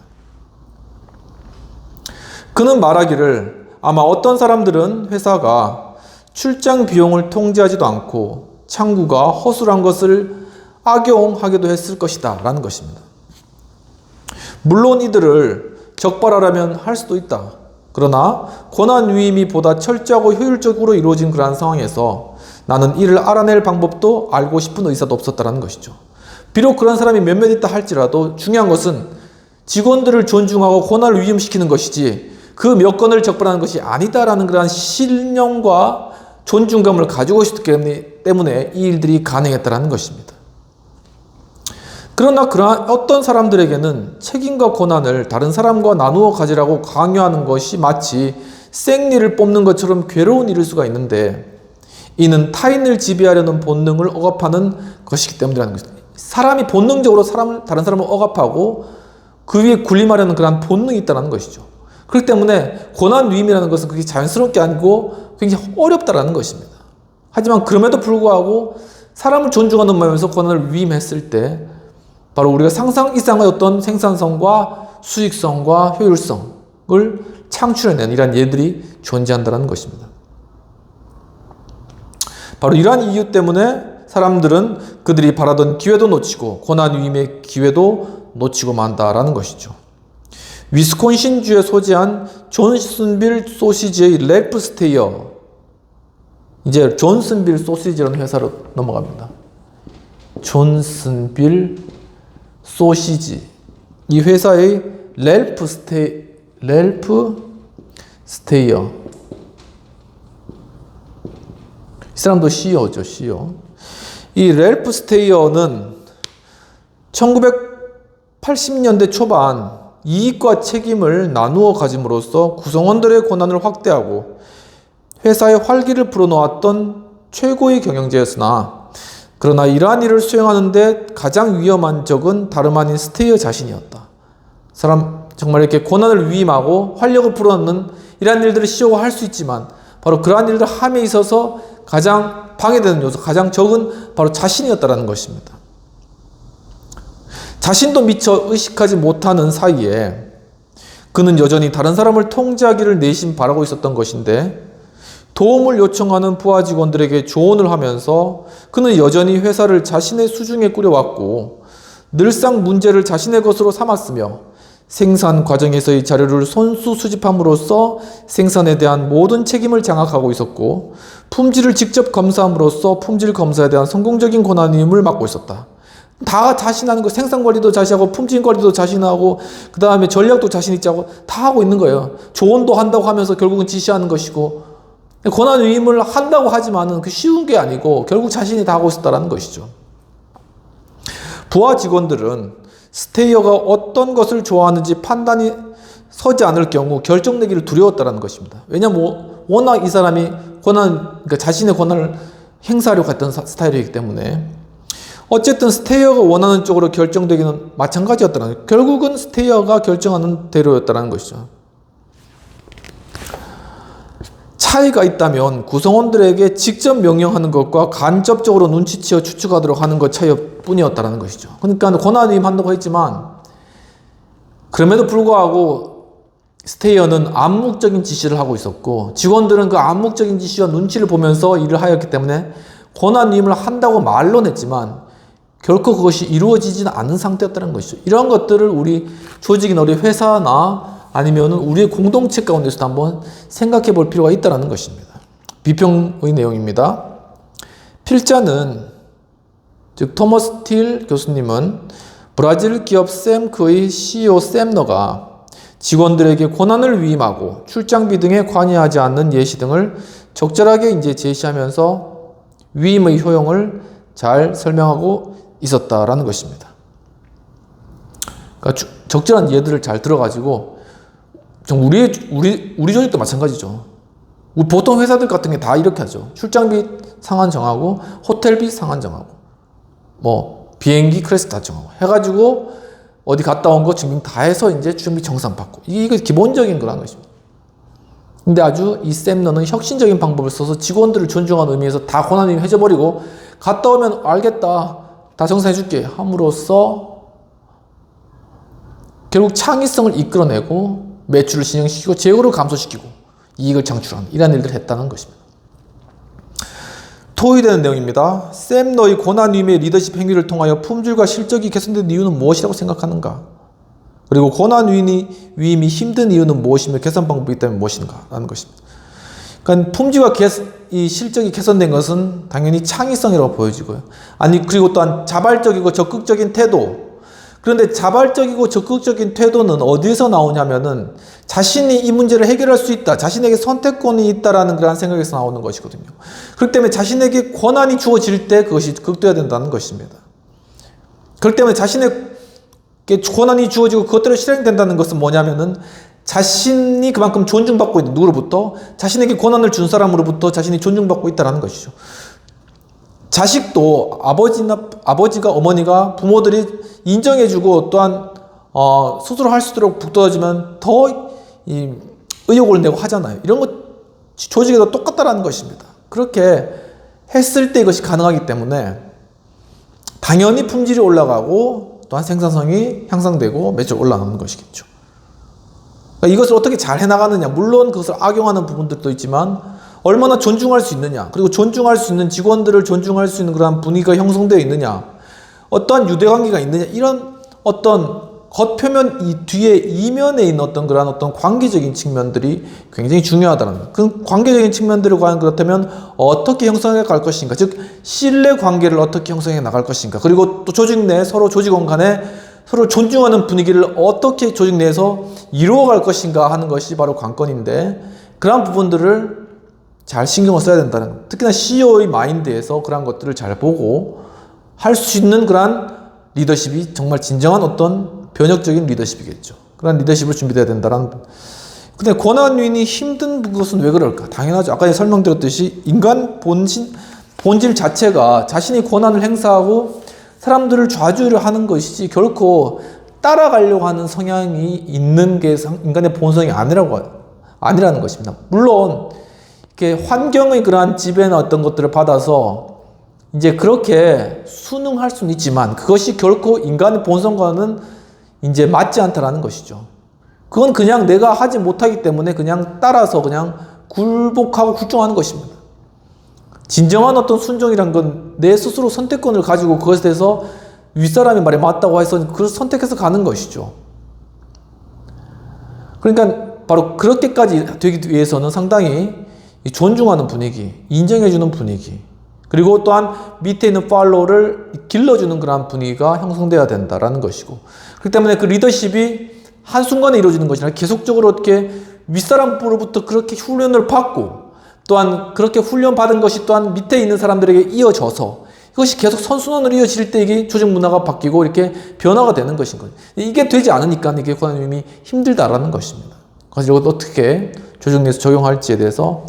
그는 말하기를 아마 어떤 사람들은 회사가 출장 비용을 통제하지도 않고 창구가 허술한 것을 악용하기도 했을 것이다 라는 것입니다. 물론 이들을 적발하려면 할 수도 있다. 그러나 권한 위임이 보다 철저하고 효율적으로 이루어진 그러한 상황에서 나는 이를 알아낼 방법도 알고 싶은 의사도 없었다는 것이죠. 비록 그런 사람이 몇몇 있다 할지라도 중요한 것은 직원들을 존중하고 권한을 위임시키는 것이지 그 몇 건을 적발하는 것이 아니다라는 그러한 신념과 존중감을 가지고 있었기 때문에 이 일들이 가능했다는 것입니다. 그러나 그러한 어떤 사람들에게는 책임과 권한을 다른 사람과 나누어 가지라고 강요하는 것이 마치 생리를 뽑는 것처럼 괴로운 일일 수가 있는데 이는 타인을 지배하려는 본능을 억압하는 것이기 때문이라는 것입니다. 사람이 본능적으로 다른 사람을 억압하고 그 위에 군림하려는 그런 본능이 있다는 것이죠. 그렇기 때문에 권한 위임이라는 것은 그게 자연스럽게 아니고 굉장히 어렵다라는 것입니다. 하지만 그럼에도 불구하고 사람을 존중하는 마음에서 권한을 위임했을 때 바로 우리가 상상 이상의 어떤 생산성과 수익성과 효율성을 창출해낸 이러한 예들이 존재한다는 것입니다. 바로 이러한 이유 때문에 사람들은 그들이 바라던 기회도 놓치고 권한 위임의 기회도 놓치고 만다라는 것이죠. 위스콘신주에 소재한 존슨빌 소시지의 랠프 스테이어, 이제 존슨빌 소시지라는 회사로 넘어갑니다. 존슨빌 소시지, 이 회사의 랠프 스테이어, 이 사람도 CEO죠, CEO. 이 랠프 스테이어는 1980년대 초반 이익과 책임을 나누어 가짐으로써 구성원들의 권한을 확대하고 회사의 활기를 불어넣었던 최고의 경영자였으나 그러나 이러한 일을 수행하는 데 가장 위험한 적은 다름 아닌 스테이어 자신이었다. 사람 정말 이렇게 권한을 위임하고 활력을 불어넣는 이러한 일들을 CEO가 할 수 있지만 바로 그러한 일들 함에 있어서 가장 방해되는 요소, 가장 적은 바로 자신이었다는 것입니다. 자신도 미처 의식하지 못하는 사이에 그는 여전히 다른 사람을 통제하기를 내심 바라고 있었던 것인데, 도움을 요청하는 부하 직원들에게 조언을 하면서 그는 여전히 회사를 자신의 수중에 꾸려왔고 늘상 문제를 자신의 것으로 삼았으며, 생산 과정에서의 자료를 손수 수집함으로써 생산에 대한 모든 책임을 장악하고 있었고, 품질을 직접 검사함으로써 품질 검사에 대한 성공적인 권한임을 맡고 있었다. 다 자신하는 거, 생산 관리도 자신하고 품질 관리도 자신하고 그 다음에 전략도 자신 있지 하고 다 하고 있는 거예요. 조언도 한다고 하면서 결국은 지시하는 것이고, 권한 위임을 한다고 하지만은 그 쉬운 게 아니고 결국 자신이 다 하고 있었다는 것이죠. 부하 직원들은 스테이어가 어떤 것을 좋아하는지 판단이 서지 않을 경우 결정내기를 두려웠다는 것입니다. 왜냐하면 워낙 이 사람이 그러니까 자신의 권한을 행사하려고 했던 스타일이기 때문에. 어쨌든 스테이어가 원하는 쪽으로 결정되기는 마찬가지였다는 거예요. 결국은 스테이어가 결정하는 대로였다는 것이죠. 차이가 있다면 구성원들에게 직접 명령하는 것과 간접적으로 눈치채어 추측하도록 하는 것 차이뿐이었다는 것이죠. 그러니까 권한위임 한다고 했지만 그럼에도 불구하고 스테이어는 암묵적인 지시를 하고 있었고, 직원들은 그 암묵적인 지시와 눈치를 보면서 일을 하였기 때문에 권한위임을 한다고 말로는 했지만 결코 그것이 이루어지지는 않은 상태였다는 것이죠. 이런 것들을 우리 조직이나 우리 회사나 아니면 우리의 공동체 가운데서도 한번 생각해 볼 필요가 있다는 것입니다. 비평의 내용입니다. 필자는, 즉 토머스 스틸 교수님은 브라질 기업 샘크의 CEO 샘너가 직원들에게 권한을 위임하고 출장비 등에 관여하지 않는 예시 등을 적절하게 이제 제시하면서 위임의 효용을 잘 설명하고 있었다라는 것입니다. 그러니까 적절한 예들을 잘 들어가지고, 우리 조직도 마찬가지죠. 보통 회사들 같은 게 다 이렇게 하죠. 출장비 상한 정하고, 호텔비 상한 정하고, 비행기 클래스 다 정하고 해가지고 어디 갔다 온 거 증빙 다 해서 이제 출장비 정산 받고, 이게 기본적인 거라는 것입니다. 근데 아주 이 샘너는 혁신적인 방법을 써서 직원들을 존중하는 의미에서 다 권한위임 해줘버리고, 갔다 오면 알겠다, 다 정산해줄게 함으로써 결국 창의성을 이끌어내고 매출을 진행시키고 재고를 감소시키고 이익을 창출하는 이런 일들을 했다는 것입니다. 토의되는 내용입니다. 샘너의 권한위임의 리더십 행위를 통하여 품질과 실적이 개선된 이유는 무엇이라고 생각하는가? 그리고 권한위임이 힘든 이유는 무엇이며 개선 방법이 있다면 무엇인가? 라는 것입니다. 그러니까 품질과 이 실적이 개선된 것은 당연히 창의성이라고 보여지고요. 그리고 또한 자발적이고 적극적인 태도. 그런데 자발적이고 적극적인 태도는 어디에서 나오냐면은 자신이 이 문제를 해결할 수 있다, 자신에게 선택권이 있다라는 그런 생각에서 나오는 것이거든요. 그렇기 때문에 자신에게 권한이 주어질 때 그것이 극대화야 된다는 것입니다. 그렇기 때문에 자신에게 권한이 주어지고 그것대로 실행된다는 것은 뭐냐면은 자신이 그만큼 존중받고 있는 누구로부터, 자신에게 권한을 준 사람으로부터 자신이 존중받고 있다는 것이죠. 자식도 아버지가 어머니가 부모들이 인정해주고 또한 스스로 할 수 있도록 북돋아주면 더 의욕을 내고 하잖아요. 이런 것 조직에도 똑같다라는 것입니다. 그렇게 했을 때 이것이 가능하기 때문에 당연히 품질이 올라가고 또한 생산성이 향상되고 매출이 올라가는 것이겠죠. 그러니까 이것을 어떻게 잘 해나가느냐, 물론 그것을 악용하는 부분들도 있지만 얼마나 존중할 수 있느냐, 그리고 존중할 수 있는 직원들을 존중할 수 있는 그러한 분위기가 형성되어 있느냐, 어떠한 유대관계가 있느냐, 이런 어떤 겉표면 이 뒤에 이면에 있는 그런 관계적인 측면들이 굉장히 중요하다는, 그 관계적인 측면들을 과연 그렇다면 어떻게 형성해 나갈 것인가, 즉 신뢰 관계를 어떻게 형성해 나갈 것인가, 그리고 또 조직 내 서로 조직원 간에 서로 존중하는 분위기를 어떻게 조직 내에서 이루어갈 것인가 하는 것이 바로 관건인데, 그러한 부분들을 잘 신경을 써야 된다는, 특히나 CEO의 마인드에서 그러한 것들을 잘 보고 할 수 있는 그러한 리더십이 정말 진정한 어떤 변혁적인 리더십이겠죠. 그런 리더십을 준비돼야 된다는. 근데 권한위임이 힘든 것은 왜 그럴까? 당연하죠. 아까 설명드렸듯이 인간 본질 자체가 자신이 권한을 행사하고 사람들을 좌지우려 하는 것이지 결코 따라가려고 하는 성향이 있는 게 인간의 본성이 아니라는 것입니다. 물론 이렇게 환경의 그러한 지배나 어떤 것들을 받아서 이제 그렇게 순응할 수는 있지만 그것이 결코 인간의 본성과는 이제 맞지 않다라는 것이죠. 그건 그냥 내가 하지 못하기 때문에 그냥 따라서 그냥 굴복하고 굴종하는 것입니다. 진정한 어떤 순종이란 건 내 스스로 선택권을 가지고 그것에 대해서 윗사람의 말에 맞다고 해서 그걸 선택해서 가는 것이죠. 그러니까 바로 그렇게까지 되기 위해서는 상당히 존중하는 분위기, 인정해주는 분위기, 그리고 또한 밑에 있는 팔로우를 길러주는 그런 분위기가 형성되어야 된다라는 것이고, 그렇기 때문에 그 리더십이 한순간에 이루어지는 것이 아니라 계속적으로 어떻게 윗사람으로부터 그렇게 훈련을 받고 또한 그렇게 훈련받은 것이 또한 밑에 있는 사람들에게 이어져서 이것이 계속 선순환으로 이어질 때 이게 조직 문화가 바뀌고 이렇게 변화가 되는 것인 거죠. 이게 되지 않으니까 이게 권한님이 힘들다라는 것입니다. 그래서 이것도 어떻게 조직 내에서 적용할지에 대해서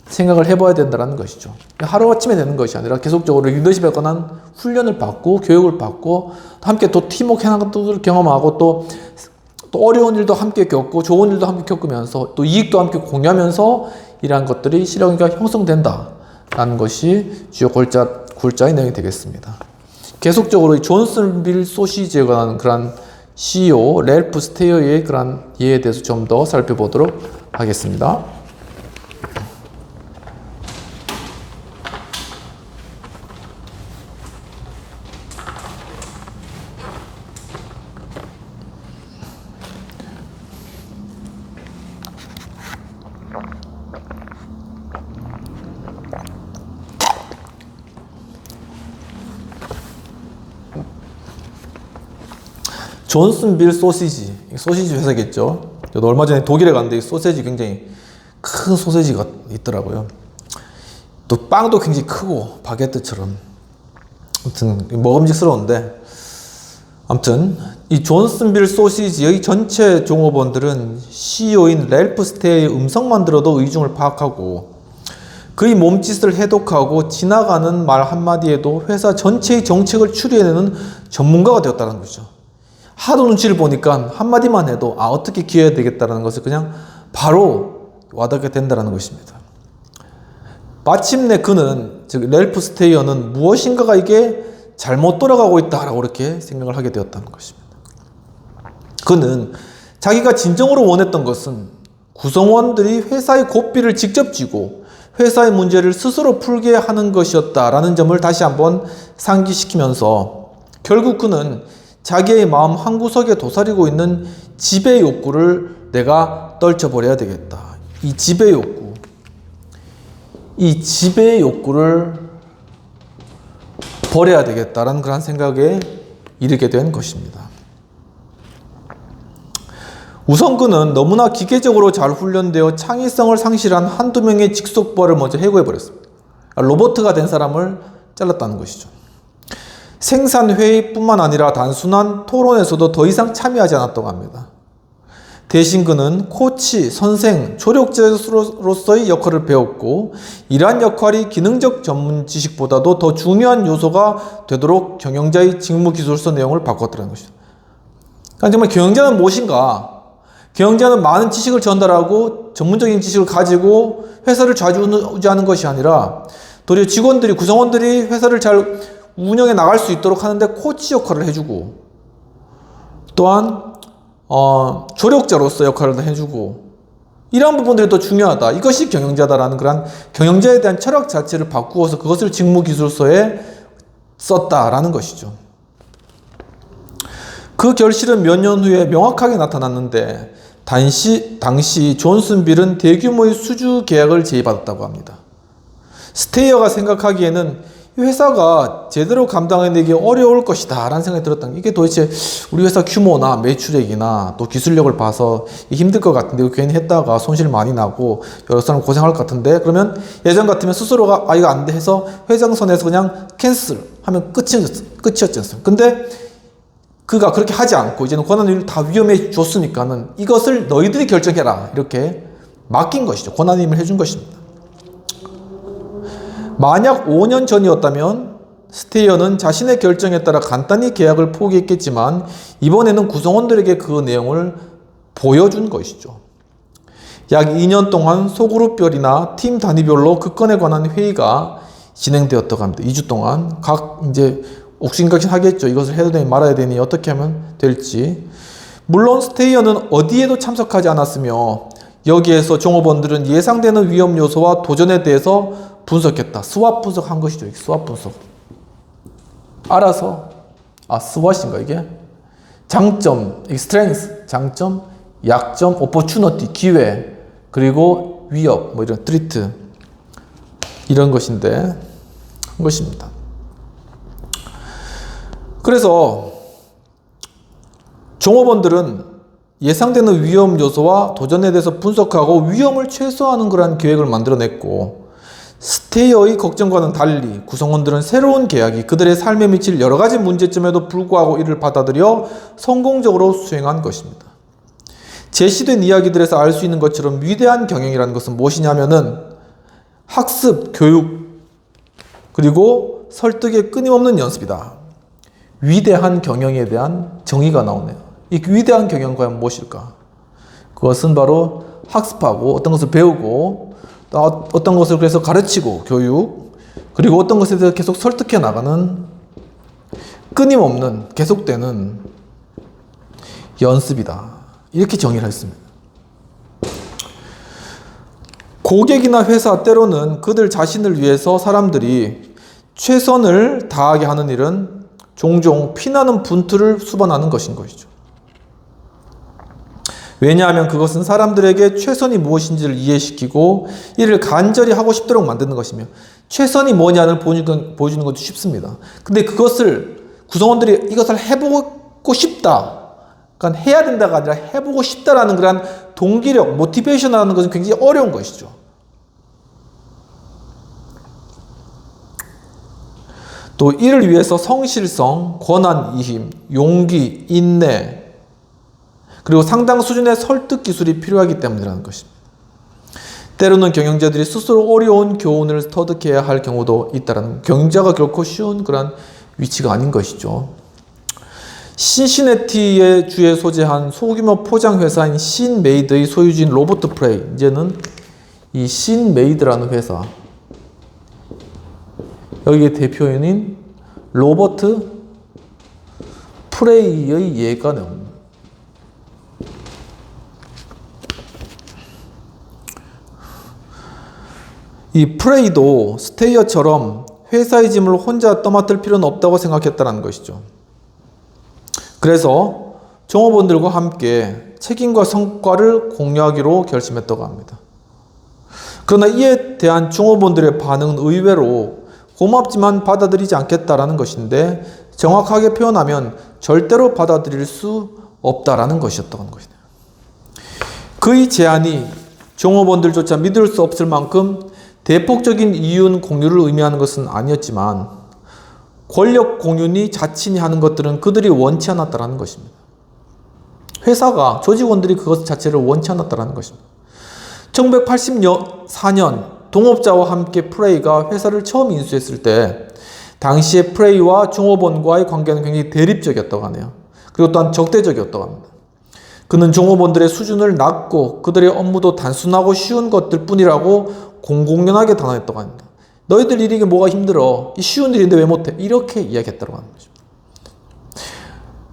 생각을 해봐야 된다는 것이죠. 하루아침에 되는 것이 아니라 계속적으로 리더십에 관한 훈련을 받고 교육을 받고 함께 또 팀워크 하는 것들을 경험하고 또 어려운 일도 함께 겪고 좋은 일도 함께 겪으면서 또 이익도 함께 공유하면서 이러한 것들이 실력이 형성된다라는 것이 주요 골자의 내용이 되겠습니다. 계속적으로 존슨 빌 소시지에 관한 그런 CEO 랠프 스테이어의 그런 예에 대해서 좀 더 살펴보도록 하겠습니다. 존슨 빌 소시지 회사겠죠. 저도 얼마 전에 독일에 갔는데 소세지 굉장히 큰 소세지가 있더라고요. 또 빵도 굉장히 크고 바게트처럼 아무튼 먹음직스러운데, 아무튼 이 존슨 빌 소시지의 전체 종업원들은 CEO인 랠프 스테이의 음성만 들어도 의중을 파악하고 그의 몸짓을 해독하고 지나가는 말 한마디에도 회사 전체의 정책을 추리해내는 전문가가 되었다는 거죠. 하도 눈치를 보니까 한마디만 해도 어떻게 기여해야 되겠다는 것을 그냥 바로 와닿게 된다는 것입니다. 마침내 그는, 즉 랠프 스테이어는 무엇인가가 이게 잘못 돌아가고 있다라고 이렇게 생각을 하게 되었다는 것입니다. 그는 자기가 진정으로 원했던 것은 구성원들이 회사의 고삐를 직접 쥐고 회사의 문제를 스스로 풀게 하는 것이었다라는 점을 다시 한번 상기시키면서 결국 그는 자기의 마음 한구석에 도사리고 있는 지배 욕구를 내가 떨쳐버려야 되겠다. 이 지배 욕구를 버려야 되겠다라는 그런 생각에 이르게 된 것입니다. 우선 그는 너무나 기계적으로 잘 훈련되어 창의성을 상실한 한두 명의 직속부하를 먼저 해고해버렸습니다. 로봇가 된 사람을 잘랐다는 것이죠. 생산회의뿐만 아니라 단순한 토론에서도 더 이상 참여하지 않았다고 합니다. 대신 그는 코치, 선생, 조력자로서의 역할을 배웠고 이러한 역할이 기능적 전문 지식보다도 더 중요한 요소가 되도록 경영자의 직무기술서 내용을 바꿨다는 것이죠. 그러니까 정말 경영자는 무엇인가? 경영자는 많은 지식을 전달하고 전문적인 지식을 가지고 회사를 좌지우지하는 것이 아니라 도리어 직원들이, 구성원들이 회사를 잘 운영해 나갈 수 있도록 하는데 코치 역할을 해주고 또한 조력자로서 역할을 해주고 이러한 부분들이 더 중요하다. 이것이 경영자다라는 그런 경영자에 대한 철학 자체를 바꾸어서 그것을 직무기술서에 썼다라는 것이죠. 그 결실은 몇 년 후에 명확하게 나타났는데 당시 존슨 빌은 대규모의 수주 계약을 제의받았다고 합니다. 스테이어가 생각하기에는 이 회사가 제대로 감당해내기 어려울 것이다 라는 생각이 들었던 게, 이게 도대체 우리 회사 규모나 매출액이나 또 기술력을 봐서 힘들 것 같은데 괜히 했다가 손실 많이 나고 여러 사람 고생할 것 같은데, 그러면 예전 같으면 스스로가 이거 안 돼 해서 회장선에서 그냥 캔슬 하면 끝이었지 않습니까? 근데 그가 그렇게 하지 않고 이제는 권한을 다 위험해 줬으니까는 이것을 너희들이 결정해라 이렇게 맡긴 것이죠. 권한임을 해준 것입니다. 만약 5년 전이었다면 스테이어는 자신의 결정에 따라 간단히 계약을 포기했겠지만 이번에는 구성원들에게 그 내용을 보여준 것이죠. 약 2년 동안 소그룹별이나 팀 단위별로 그 건에 관한 회의가 진행되었다고 합니다. 2주 동안 각 이제 옥신각신 하겠죠. 이것을 해도 되니 말아야 되니 어떻게 하면 될지. 물론 스테이어는 어디에도 참석하지 않았으며 여기에서 종업원들은 예상되는 위험 요소와 도전에 대해서 분석했다. 스왓 분석한 것이죠. 스왓 분석. 알아서 스왓인가 이게? 장점, 스트렝스, 장점, 약점, 오퍼추너티, 기회, 그리고 위협, 뭐 이런 트리트 이런 것인데 한 것입니다. 그래서 종업원들은 예상되는 위험 요소와 도전에 대해서 분석하고 위험을 최소화하는 그러한 계획을 만들어냈고, 스테이어의 걱정과는 달리 구성원들은 새로운 계약이 그들의 삶에 미칠 여러 가지 문제점에도 불구하고 이를 받아들여 성공적으로 수행한 것입니다. 제시된 이야기들에서 알 수 있는 것처럼 위대한 경영이라는 것은 무엇이냐면은 학습, 교육, 그리고 설득의 끊임없는 연습이다. 위대한 경영에 대한 정의가 나오네요. 이 위대한 경영 과연 무엇일까? 그것은 바로 학습하고 어떤 것을 배우고 또 어떤 것을 그래서 가르치고 교육, 그리고 어떤 것에 대해서 계속 설득해 나가는 끊임없는 계속되는 연습이다. 이렇게 정의를 했습니다. 고객이나 회사 때로는 그들 자신을 위해서 사람들이 최선을 다하게 하는 일은 종종 피나는 분투를 수반하는 것인 것이죠. 왜냐하면 그것은 사람들에게 최선이 무엇인지를 이해시키고 이를 간절히 하고 싶도록 만드는 것이며, 최선이 뭐냐를 보여주는 것도 쉽습니다. 근데 그것을 구성원들이 이것을 해보고 싶다, 그러니까 해야 된다가 아니라 해보고 싶다라는 그런 동기력, 모티베이션이라는 것은 굉장히 어려운 것이죠. 또 이를 위해서 성실성, 권한 이힘, 용기, 인내, 그리고 상당 수준의 설득 기술이 필요하기 때문이라는 것입니다. 때로는 경영자들이 스스로 어려운 교훈을 터득해야 할 경우도 있다는, 경영자가 결코 쉬운 그런 위치가 아닌 것이죠. 신시내티의 주에 소재한 소규모 포장 회사인 신메이드의 소유주인 로버트 프레이, 이제는 이 신메이드라는 회사, 여기에 대표인인 로버트 프레이의 예가 나옵니다. 이 프레이도 스테이어처럼 회사의 짐을 혼자 떠맡을 필요는 없다고 생각했다는 것이죠. 그래서 종업원들과 함께 책임과 성과를 공유하기로 결심했다고 합니다. 그러나 이에 대한 종업원들의 반응은 의외로 고맙지만 받아들이지 않겠다라는 것인데, 정확하게 표현하면 절대로 받아들일 수 없다라는 것이었던 것이네요. 그의 제안이 종업원들조차 믿을 수 없을 만큼 대폭적인 이윤 공유를 의미하는 것은 아니었지만, 권력 공유니 자친이 하는 것들은 그들이 원치 않았다라는 것입니다. 회사가, 조직원들이 그것 자체를 원치 않았다라는 것입니다. 1984년 동업자와 함께 프레이가 회사를 처음 인수했을 때 당시에 프레이와 종업원과의 관계는 굉장히 대립적이었다고 하네요. 그리고 또한 적대적이었다고 합니다. 그는 종업원들의 수준을 낮고 그들의 업무도 단순하고 쉬운 것들 뿐이라고 공공연하게 단언했다고 합니다. 너희들 일이 뭐가 힘들어? 이 쉬운 일인데 왜 못해? 이렇게 이야기했다고 하는 거죠.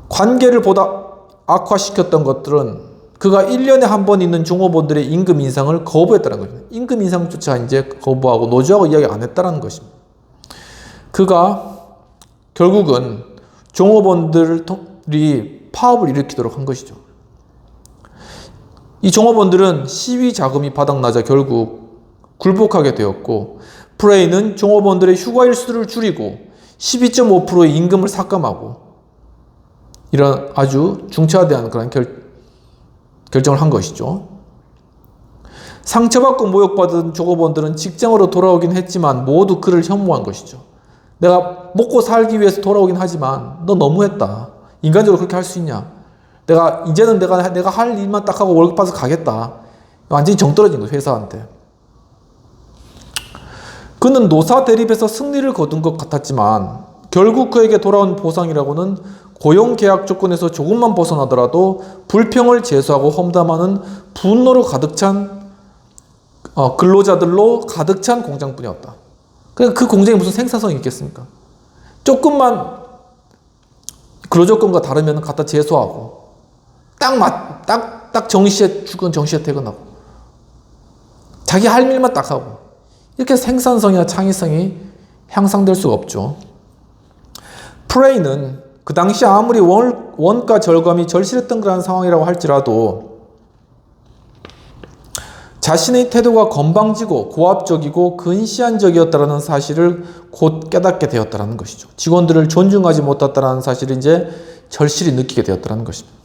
관계를 보다 악화시켰던 것들은 그가 1년에 한 번 있는 종업원들의 임금 인상을 거부했다는 것입니다. 임금 인상조차 이제 거부하고 노조하고 이야기 안 했다는 것입니다. 그가 결국은 종업원들이 파업을 일으키도록 한 것이죠. 이 종업원들은 시위 자금이 바닥나자 결국 굴복하게 되었고, 프레이는 종업원들의 휴가 일수를 줄이고 12.5%의 임금을 삭감하고 이런 아주 중차대한 그런 결정을 한 것이죠. 상처받고 모욕받은 종업원들은 직장으로 돌아오긴 했지만 모두 그를 혐오한 것이죠. 내가 먹고 살기 위해서 돌아오긴 하지만 너 너무했다. 인간적으로 그렇게 할 수 있냐? 이제는 내가 할 일만 딱 하고 월급 받아서 가겠다. 완전히 정 떨어진 거죠, 회사한테. 그는 노사 대립에서 승리를 거둔 것 같았지만 결국 그에게 돌아온 보상이라고는 고용계약 조건에서 조금만 벗어나더라도 불평을 제소하고 험담하는 분노로 가득 찬 근로자들로 가득 찬 공장뿐이었다. 그 공정이 무슨 생산성이 있겠습니까? 조금만 근로조건과 다르면 갖다 제소하고, 딱 정시에 출근, 정시에 퇴근하고, 자기 할 일만 딱 하고, 이렇게 생산성이나 창의성이 향상될 수가 없죠. 프레이는 그 당시 아무리 원가 절감이 절실했던 그런 상황이라고 할지라도 자신의 태도가 건방지고 고압적이고 근시안적이었다는 사실을 곧 깨닫게 되었다는 것이죠. 직원들을 존중하지 못했다는 사실을 이제 절실히 느끼게 되었다는 것입니다.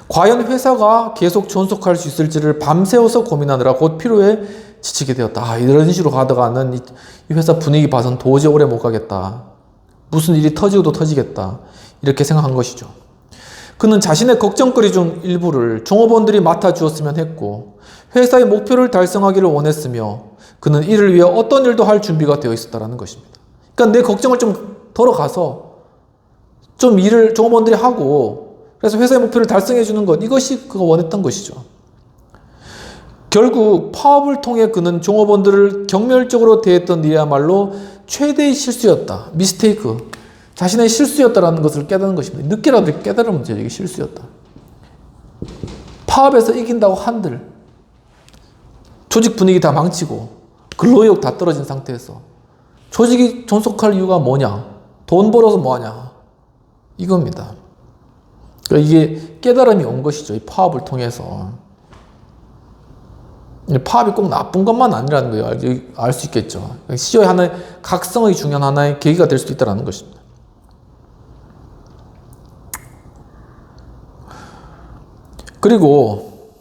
과연 회사가 계속 존속할 수 있을지를 밤새워서 고민하느라 곧 피로에 지치게 되었다. 이런 식으로 가다가는 이 회사 분위기 봐선 도저히 오래 못 가겠다. 무슨 일이 터지고도 터지겠다. 이렇게 생각한 것이죠. 그는 자신의 걱정거리 중 일부를 종업원들이 맡아주었으면 했고 회사의 목표를 달성하기를 원했으며 그는 이를 위해 어떤 일도 할 준비가 되어 있었다는 것입니다. 그러니까 내 걱정을 좀 덜어가서 좀 일을 종업원들이 하고 그래서 회사의 목표를 달성해 주는 것, 이것이 그가 원했던 것이죠. 결국 파업을 통해 그는 종업원들을 경멸적으로 대했던 일이야말로 최대의 실수였다. 미스테이크. 자신의 실수였다라는 것을 깨닫는 것입니다. 늦게라도 깨달으면 문제, 이게 실수였다. 파업에서 이긴다고 한들 조직 분위기 다 망치고 근로의욕 다 떨어진 상태에서 조직이 존속할 이유가 뭐냐? 돈 벌어서 뭐하냐? 이겁니다. 그러니까 이게 깨달음이 온 것이죠. 이 파업을 통해서. 파업이 꼭 나쁜 것만 아니라는 걸 알 수 있겠죠. CEO의 하나의 각성의 중요한 하나의 계기가 될 수도 있다는 것입니다. 그리고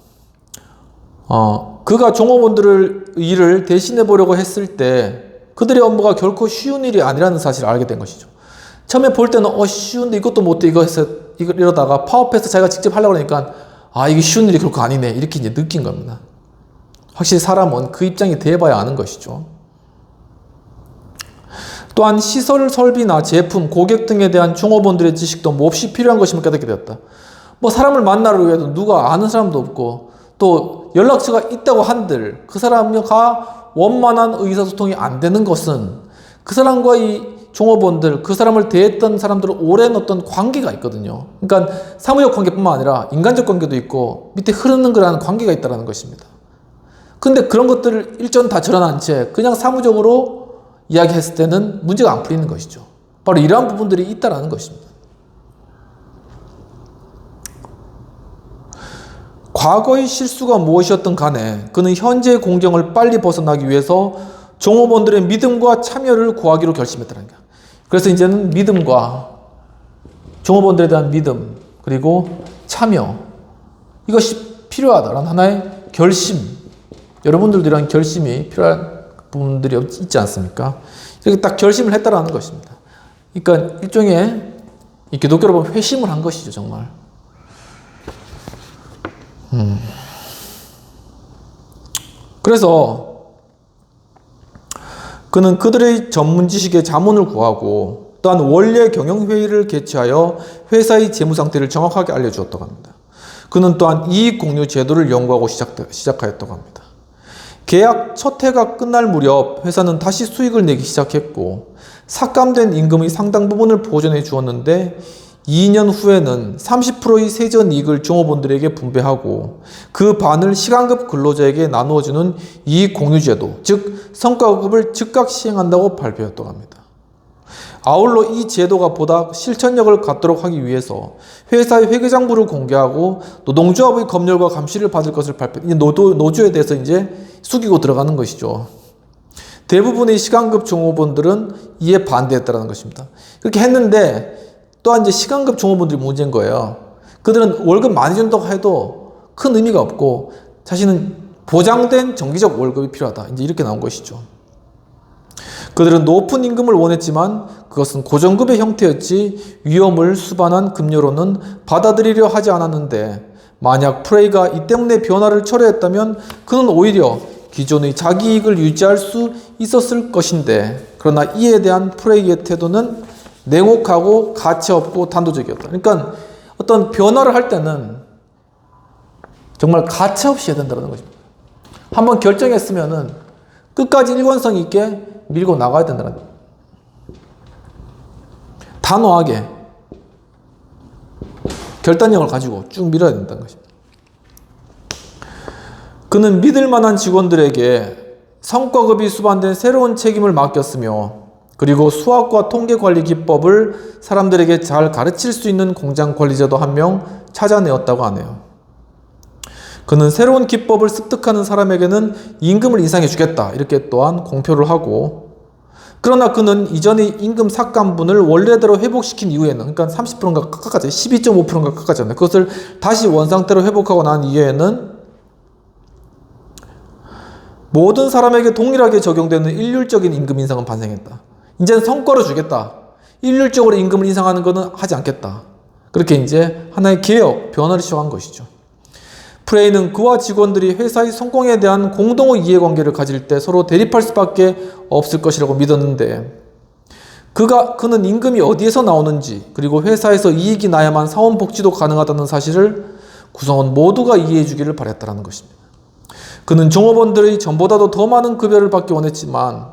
그가 종업원들을 일을 대신해 보려고 했을 때 그들의 업무가 결코 쉬운 일이 아니라는 사실을 알게 된 것이죠. 처음에 볼 때는 쉬운데 이것도 못해 이러다가 파업해서 자기가 직접 하려고 하니까 이게 쉬운 일이 결코 아니네 이렇게 이제 느낀 겁니다. 확실히 사람은 그 입장이 돼봐야 아는 것이죠. 또한 시설 설비나 제품, 고객 등에 대한 종업원들의 지식도 몹시 필요한 것임을 깨닫게 되었다. 사람을 만나러 위해도 누가 아는 사람도 없고 또 연락처가 있다고 한들 그 사람과 원만한 의사소통이 안 되는 것은 그 사람과 이 종업원들, 그 사람을 대했던 사람들은 오랜 어떤 관계가 있거든요. 그러니까 사무적 관계뿐만 아니라 인간적 관계도 있고 밑에 흐르는 그런 관계가 있다는 것입니다. 근데 그런 것들을 일전 다 절연한 채 그냥 사무적으로 이야기했을 때는 문제가 안 풀리는 것이죠. 바로 이러한 부분들이 있다는 것입니다. 과거의 실수가 무엇이었든 간에 그는 현재의 공경을 빨리 벗어나기 위해서 종업원들의 믿음과 참여를 구하기로 결심했다는 거야. 그래서 이제는 믿음과 종업원들에 대한 믿음 그리고 참여, 이것이 필요하다라는 하나의 결심, 여러분들도 이런 결심이 필요한 부분들이 있지 않습니까? 이렇게 딱 결심을 했다라는 것입니다. 그러니까 일종의 기독교로 보면 회심을 한 것이죠, 정말. 그래서 그는 그들의 전문 지식의 자문을 구하고 또한 원래 경영회의를 개최하여 회사의 재무 상태를 정확하게 알려주었다고 합니다. 그는 또한 이익 공유 제도를 연구하고 시작하였다고 합니다. 계약 첫 해가 끝날 무렵 회사는 다시 수익을 내기 시작했고 삭감된 임금의 상당 부분을 보전해 주었는데 2년 후에는 30%의 세전 이익을 종업원들에게 분배하고 그 반을 시간급 근로자에게 나누어주는 이익 공유제도, 즉 성과급을 즉각 시행한다고 발표했다고 합니다. 아울러 이 제도가 보다 실천력을 갖도록 하기 위해서 회사의 회계장부를 공개하고 노동조합의 검열과 감시를 받을 것을 발표했다. 노조에 대해서 이제 숙이고 들어가는 것이죠. 대부분의 시간급 종업원들은 이에 반대했다는 것입니다. 그렇게 했는데 또한 이제 시간급 종업원들이 문제인 거예요. 그들은 월급 많이 준다고 해도 큰 의미가 없고 자신은 보장된 정기적 월급이 필요하다. 이제 이렇게 나온 것이죠. 그들은 높은 임금을 원했지만 그것은 고정급의 형태였지 위험을 수반한 급여로는 받아들이려 하지 않았는데 만약 프레이가 이 때문에 변화를 철회했다면 그는 오히려 기존의 자기 이익을 유지할 수 있었을 것인데 그러나 이에 대한 프레이의 태도는 냉혹하고 가치없고 단도적이었다. 그러니까 어떤 변화를 할 때는 정말 가치없이 해야 된다는 것입니다. 한번 결정했으면은 끝까지 일관성 있게 밀고 나가야 된다는 거예요. 단호하게 결단력을 가지고 쭉 밀어야 된다는 것입니다. 그는 믿을 만한 직원들에게 성과급이 수반된 새로운 책임을 맡겼으며 그리고 수학과 통계 관리 기법을 사람들에게 잘 가르칠 수 있는 공장 관리자도 한 명 찾아내었다고 하네요. 그는 새로운 기법을 습득하는 사람에게는 임금을 인상해 주겠다 이렇게 또한 공표를 하고, 그러나 그는 이전의 임금 삭감분을 원래대로 회복시킨 이후에는, 그러니까 30%인가 깎았잖아요. 12.5%인가 깎았잖아요. 그것을 다시 원상태로 회복하고 난 이후에는 모든 사람에게 동일하게 적용되는 일률적인 임금 인상은 반영했다. 이제는 성과로 주겠다. 일률적으로 임금을 인상하는 것은 하지 않겠다. 그렇게 이제 하나의 개혁, 변화를 시작한 것이죠. 프레이는 그와 직원들이 회사의 성공에 대한 공동의 이해관계를 가질 때 서로 대립할 수밖에 없을 것이라고 믿었는데, 그는 임금이 어디에서 나오는지 그리고 회사에서 이익이 나야만 사원 복지도 가능하다는 사실을 구성원 모두가 이해해 주기를 바랬다는 것입니다. 그는 종업원들의 전보다도 더 많은 급여를 받기 원했지만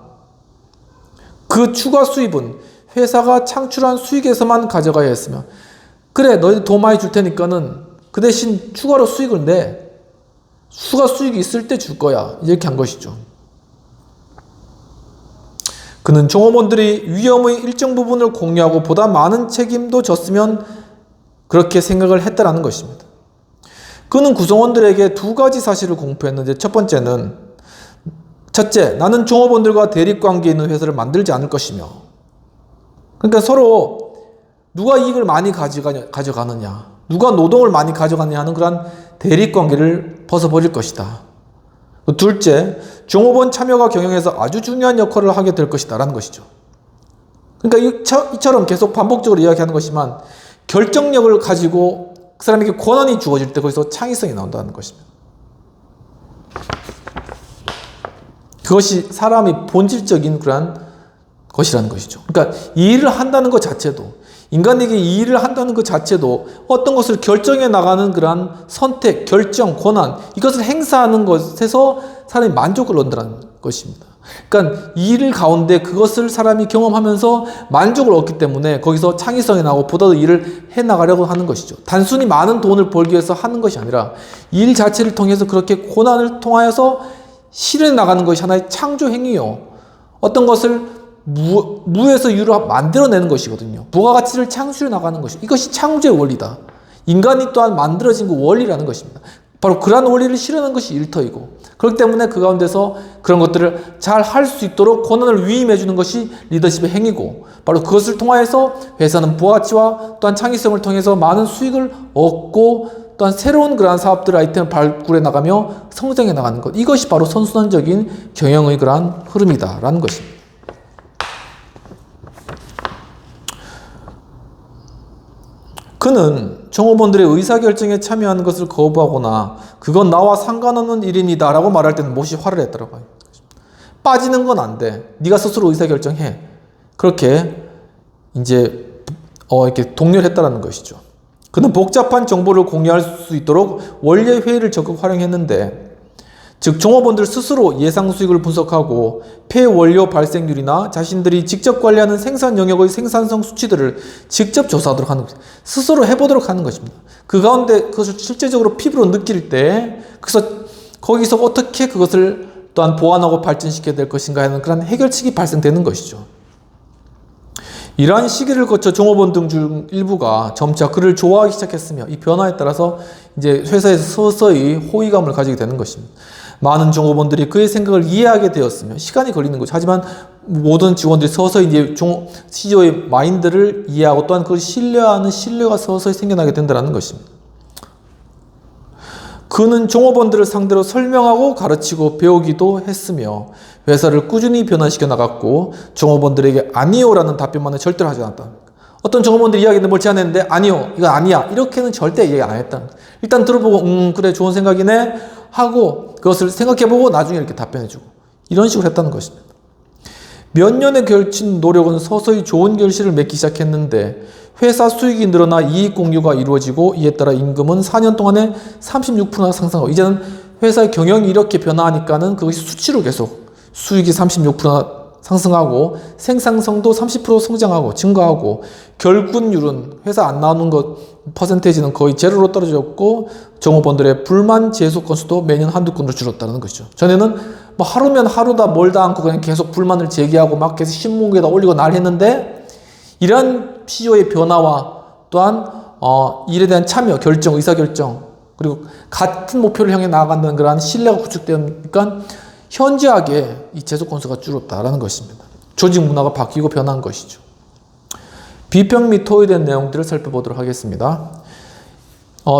그 추가 수입은 회사가 창출한 수익에서만 가져가야 했으며, 그래 너희들 돈 많이 줄 테니까는 그 대신 추가로 수익을 내. 추가 수익이 있을 때 줄 거야. 이렇게 한 것이죠. 그는 종업원들이 위험의 일정 부분을 공유하고 보다 많은 책임도 졌으면 그렇게 생각을 했다라는 것입니다. 그는 구성원들에게 두 가지 사실을 공표했는데, 첫 번째는, 첫째, 나는 종업원들과 대립관계에 있는 회사를 만들지 않을 것이며, 그러니까 서로 누가 이익을 많이 가져가느냐, 누가 노동을 많이 가져가느냐 하는 그런 대립관계를 벗어버릴 것이다. 둘째, 종업원 참여가 경영에서 아주 중요한 역할을 하게 될 것이다 라는 것이죠. 그러니까 이처럼 계속 반복적으로 이야기하는 것이지만 결정력을 가지고 그 사람에게 권한이 주어질 때 거기서 창의성이 나온다는 것입니다. 그것이 사람의 본질적인 그러한 것이라는 것이죠. 그러니까 이 일을 한다는 것 자체도, 인간에게 이 일을 한다는 것 자체도 어떤 것을 결정해 나가는 그러한 선택, 결정, 권한, 이것을 행사하는 것에서 사람이 만족을 얻는다는 것입니다. 그러니까 이 일 가운데 그것을 사람이 경험하면서 만족을 얻기 때문에 거기서 창의성이 나오고 보다 더 일을 해나가려고 하는 것이죠. 단순히 많은 돈을 벌기 위해서 하는 것이 아니라 일 자체를 통해서 그렇게 고난을 통하여서 실현해 나가는 것이 하나의 창조 행위요. 어떤 것을 무에서 유로 만들어내는 것이거든요. 부가가치를 창출해 나가는 것이, 이것이 창조의 원리다. 인간이 또한 만들어진 그 원리라는 것입니다. 바로 그러한 원리를 실현하는 것이 일터이고, 그렇기 때문에 그 가운데서 그런 것들을 잘 할 수 있도록 권한을 위임해 주는 것이 리더십의 행위고, 바로 그것을 통하여서 회사는 부가가치와 또한 창의성을 통해서 많은 수익을 얻고 또한 새로운 그러한 사업들 아이템을 발굴해 나가며 성장해 나가는 것, 이것이 바로 선순환적인 경영의 그러한 흐름이다라는 것입니다. 그는 종업원들의 의사결정에 참여하는 것을 거부하거나 그건 나와 상관없는 일입니다 라고 말할 때는 몹시 화를 냈더라고 하는 것입니다. 빠지는 건 안 돼. 네가 스스로 의사결정해. 그렇게 이제 이렇게 독려했다라는 것이죠. 그는 복잡한 정보를 공유할 수 있도록 원래 회의를 적극 활용했는데, 즉 종업원들 스스로 예상 수익을 분석하고 폐원료 발생률이나 자신들이 직접 관리하는 생산 영역의 생산성 수치들을 직접 조사하도록 하는 것입니다. 스스로 해보도록 하는 것입니다. 그 가운데 그것을 실제적으로 피부로 느낄 때 거기서 어떻게 그것을 또한 보완하고 발전시켜야 될 것인가 하는 그런 해결책이 발생되는 것이죠. 이러한 시기를 거쳐 종업원 중 일부가 점차 그를 좋아하기 시작했으며, 이 변화에 따라서 이제 회사에서 서서히 호의감을 가지게 되는 것입니다. 많은 종업원들이 그의 생각을 이해하게 되었으며, 시간이 걸리는 거죠. 하지만 모든 직원들이 서서히 이제 CEO의 마인드를 이해하고 또한 그걸 신뢰하는 신뢰가 서서히 생겨나게 된다는 것입니다. 그는 종업원들을 상대로 설명하고 가르치고 배우기도 했으며 회사를 꾸준히 변화시켜 나갔고, 종업원들에게 아니요라는 답변만은 절대로 하지 않았다. 어떤 종업원들이 이야기했는데 뭘 제안했는데 아니요, 이건 아니야, 이렇게는 절대 얘기 안 했다. 일단 들어보고 그래 좋은 생각이네 하고 그것을 생각해보고 나중에 이렇게 답변해주고, 이런 식으로 했다는 것입니다. 몇 년에 걸친 노력은 서서히 좋은 결실을 맺기 시작했는데 회사 수익이 늘어나 이익 공유가 이루어지고, 이에 따라 임금은 4년 동안에 36%나 상승하고, 이제는 회사의 경영이 이렇게 변화하니까는 그것이 수치로 계속 수익이 36%나 상승하고 생산성도 30% 성장하고 증가하고 결근율은 회사 안 나오는 것 퍼센테이지는 거의 제로로 떨어졌고 종업원들의 불만 제소 건수도 매년 한두 건으로 줄었다는 것이죠. 전에는 뭐 하루면 하루다 멀다 않고 그냥 계속 불만을 제기하고 막 계속 신문국에다 올리고 난리했는데 이러한 CEO의 변화와 또한 일에 대한 참여, 결정, 의사결정 그리고 같은 목표를 향해 나아간다는 그러한 신뢰가 구축되니까 현저하게 이 제소 건수가 줄었다라는 것입니다. 조직 문화가 바뀌고 변한 것이죠. 비평 및 토의된 내용들을 살펴보도록 하겠습니다.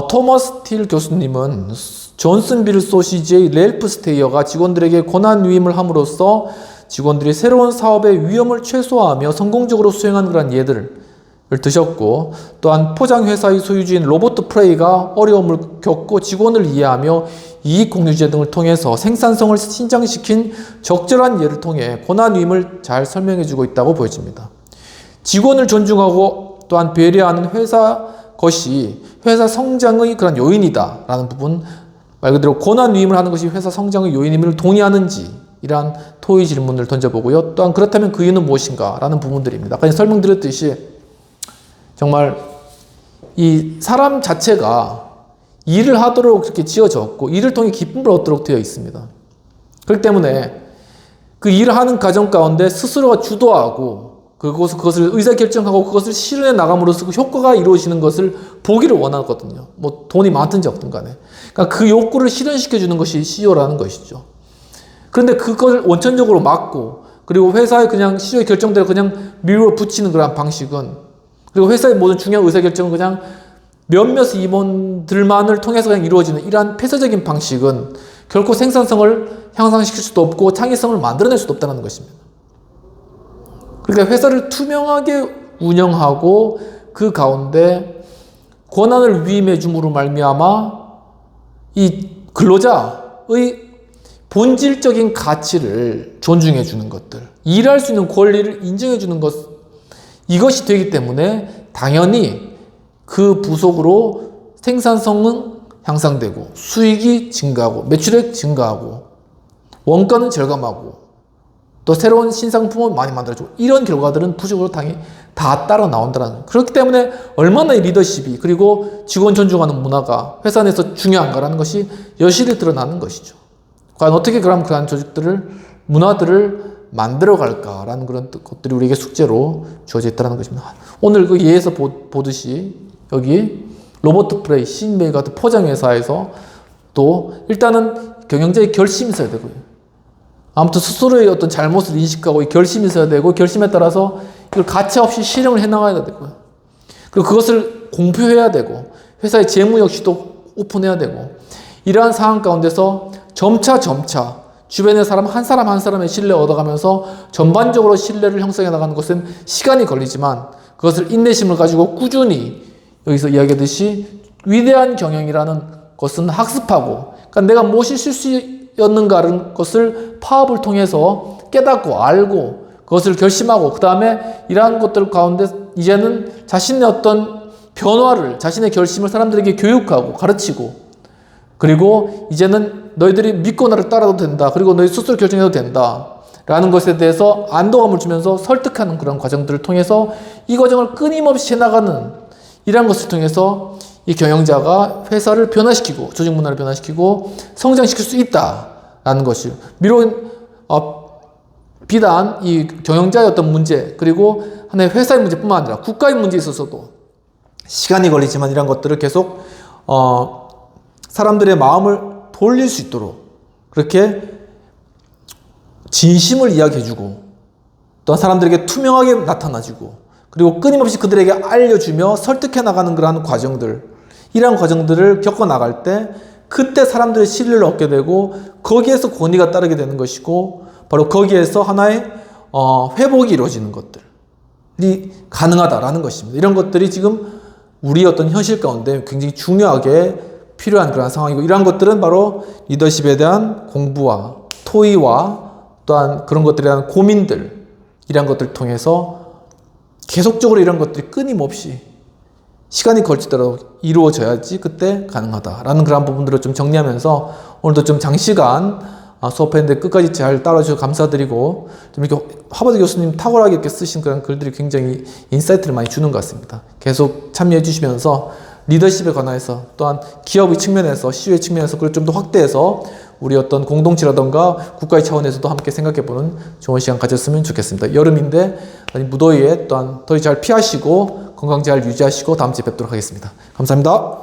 토머스 틸 교수님은 존슨빌 소시지의 랠프 스테이어가 직원들에게 권한 위임을 함으로써 직원들이 새로운 사업의 위험을 최소화하며 성공적으로 수행하는 그런 예들을 드셨고 또한 포장회사의 소유주인 로버트 프레이가 어려움을 겪고 직원을 이해하며 이익공유제 등을 통해서 생산성을 신장시킨 적절한 예를 통해 권한위임을 잘 설명해주고 있다고 보여집니다. 직원을 존중하고 또한 배려하는 회사 것이 회사 성장의 그런 요인이다 라는 부분, 말 그대로 권한위임을 하는 것이 회사 성장의 요인임을 동의하는지 이러한 토의 질문을 던져보고요. 또한 그렇다면 그 이유는 무엇인가 라는 부분들입니다. 아까 설명드렸듯이 정말 이 사람 자체가 일을 하도록 그렇게 지어졌고 일을 통해 기쁨을 얻도록 되어 있습니다. 그렇기 때문에 그 일을 하는 과정 가운데 스스로가 주도하고 그것을 의사결정하고 그것을 실현해 나감으로써 그 효과가 이루어지는 것을 보기를 원하거든요. 뭐 돈이 많든지 없든 간에. 그러니까 그 욕구를 실현시켜주는 것이 CEO라는 것이죠. 그런데 그걸 원천적으로 막고 그리고 회사에 그냥 CEO의 결정대로 그냥 밀어붙이는 그런 방식은 그리고 회사의 모든 중요한 의사결정은 그냥 몇몇 임원들만을 통해서 그냥 이루어지는 이러한 폐쇄적인 방식은 결코 생산성을 향상시킬 수도 없고 창의성을 만들어낼 수도 없다는 것입니다. 그러니까 회사를 투명하게 운영하고 그 가운데 권한을 위임해 줌으로 말미암아 이 근로자의 본질적인 가치를 존중해 주는 것들, 일할 수 있는 권리를 인정해 주는 것, 이것이 되기 때문에 당연히 그 부속으로 생산성은 향상되고 수익이 증가하고 매출액 증가하고 원가는 절감하고 또 새로운 신상품을 많이 만들어주고 이런 결과들은 부적으로 당연히 다 따라 나온다는. 그렇기 때문에 얼마나 이 리더십이 그리고 직원 존중하는 문화가 회사 내에서 중요한가라는 것이 여실히 드러나는 것이죠. 과연 어떻게 그러한 조직들을 문화들을 만들어 갈까라는 그런 것들이 우리에게 숙제로 주어져 있다는 것입니다. 오늘 그 예에서 보듯이 여기 로버트 프레이, 신메이 같은 포장회사에서 또 일단은 경영자의 결심이 있어야 되고요. 아무튼 스스로의 어떤 잘못을 인식하고 결심이 있어야 되고 결심에 따라서 이걸 가차없이 실행을 해나가야 되고요. 그리고 그것을 공표해야 되고 회사의 재무 역시도 오픈해야 되고 이러한 상황 가운데서 점차 주변의 사람 한 사람의 신뢰를 얻어가면서 전반적으로 신뢰를 형성해 나가는 것은 시간이 걸리지만 그것을 인내심을 가지고 꾸준히 여기서 이야기하듯이 위대한 경영이라는 것은 학습하고 그러니까 내가 무엇이 실수였는가라는 것을 파업을 통해서 깨닫고 알고 그것을 결심하고 그 다음에 이러한 것들 가운데 이제는 자신의 어떤 변화를 자신의 결심을 사람들에게 교육하고 가르치고 그리고 이제는 너희들이 믿고 나를 따라도 된다. 그리고 너희 스스로 결정해도 된다. 라는 것에 대해서 안도감을 주면서 설득하는 그런 과정들을 통해서 이 과정을 끊임없이 해나가는 이러한 것을 통해서 이 경영자가 회사를 변화시키고 조직 문화를 변화시키고 성장시킬 수 있다라는 것이 비록 비단 이 경영자의 어떤 문제 그리고 하나의 회사의 문제뿐만 아니라 국가의 문제에 있어서도 시간이 걸리지만 이러한 것들을 계속 사람들의 마음을 돌릴 수 있도록 그렇게 진심을 이야기해주고 또 사람들에게 투명하게 나타나주고 그리고 끊임없이 그들에게 알려주며 설득해 나가는 그러한 과정들 이러한 과정들을 겪어 나갈 때 그때 사람들의 신뢰를 얻게 되고 거기에서 권위가 따르게 되는 것이고 바로 거기에서 하나의 회복이 이루어지는 것들이 가능하다라는 것입니다. 이런 것들이 지금 우리의 어떤 현실 가운데 굉장히 중요하게 필요한 그런 상황이고 이러한 것들은 바로 리더십에 대한 공부와 토의와 또한 그런 것들에 대한 고민들 이러한 것들을 통해서 계속적으로 이런 것들이 끊임없이 시간이 걸치더라도 이루어져야지 그때 가능하다라는 그런 부분들을 좀 정리하면서 오늘도 좀 장시간 수업했는데 끝까지 잘 따라주셔서 감사드리고, 좀 이렇게 하버드 교수님 탁월하게 이렇게 쓰신 그런 글들이 굉장히 인사이트를 많이 주는 것 같습니다. 계속 참여해 주시면서 리더십에 관해서, 또한 기업의 측면에서, 시의 측면에서 그걸 좀 더 확대해서 우리 어떤 공동체라던가 국가의 차원에서도 함께 생각해보는 좋은 시간 가졌으면 좋겠습니다. 여름인데 무더위에 또한 더위 잘 피하시고 건강 잘 유지하시고 다음 주에 뵙도록 하겠습니다. 감사합니다.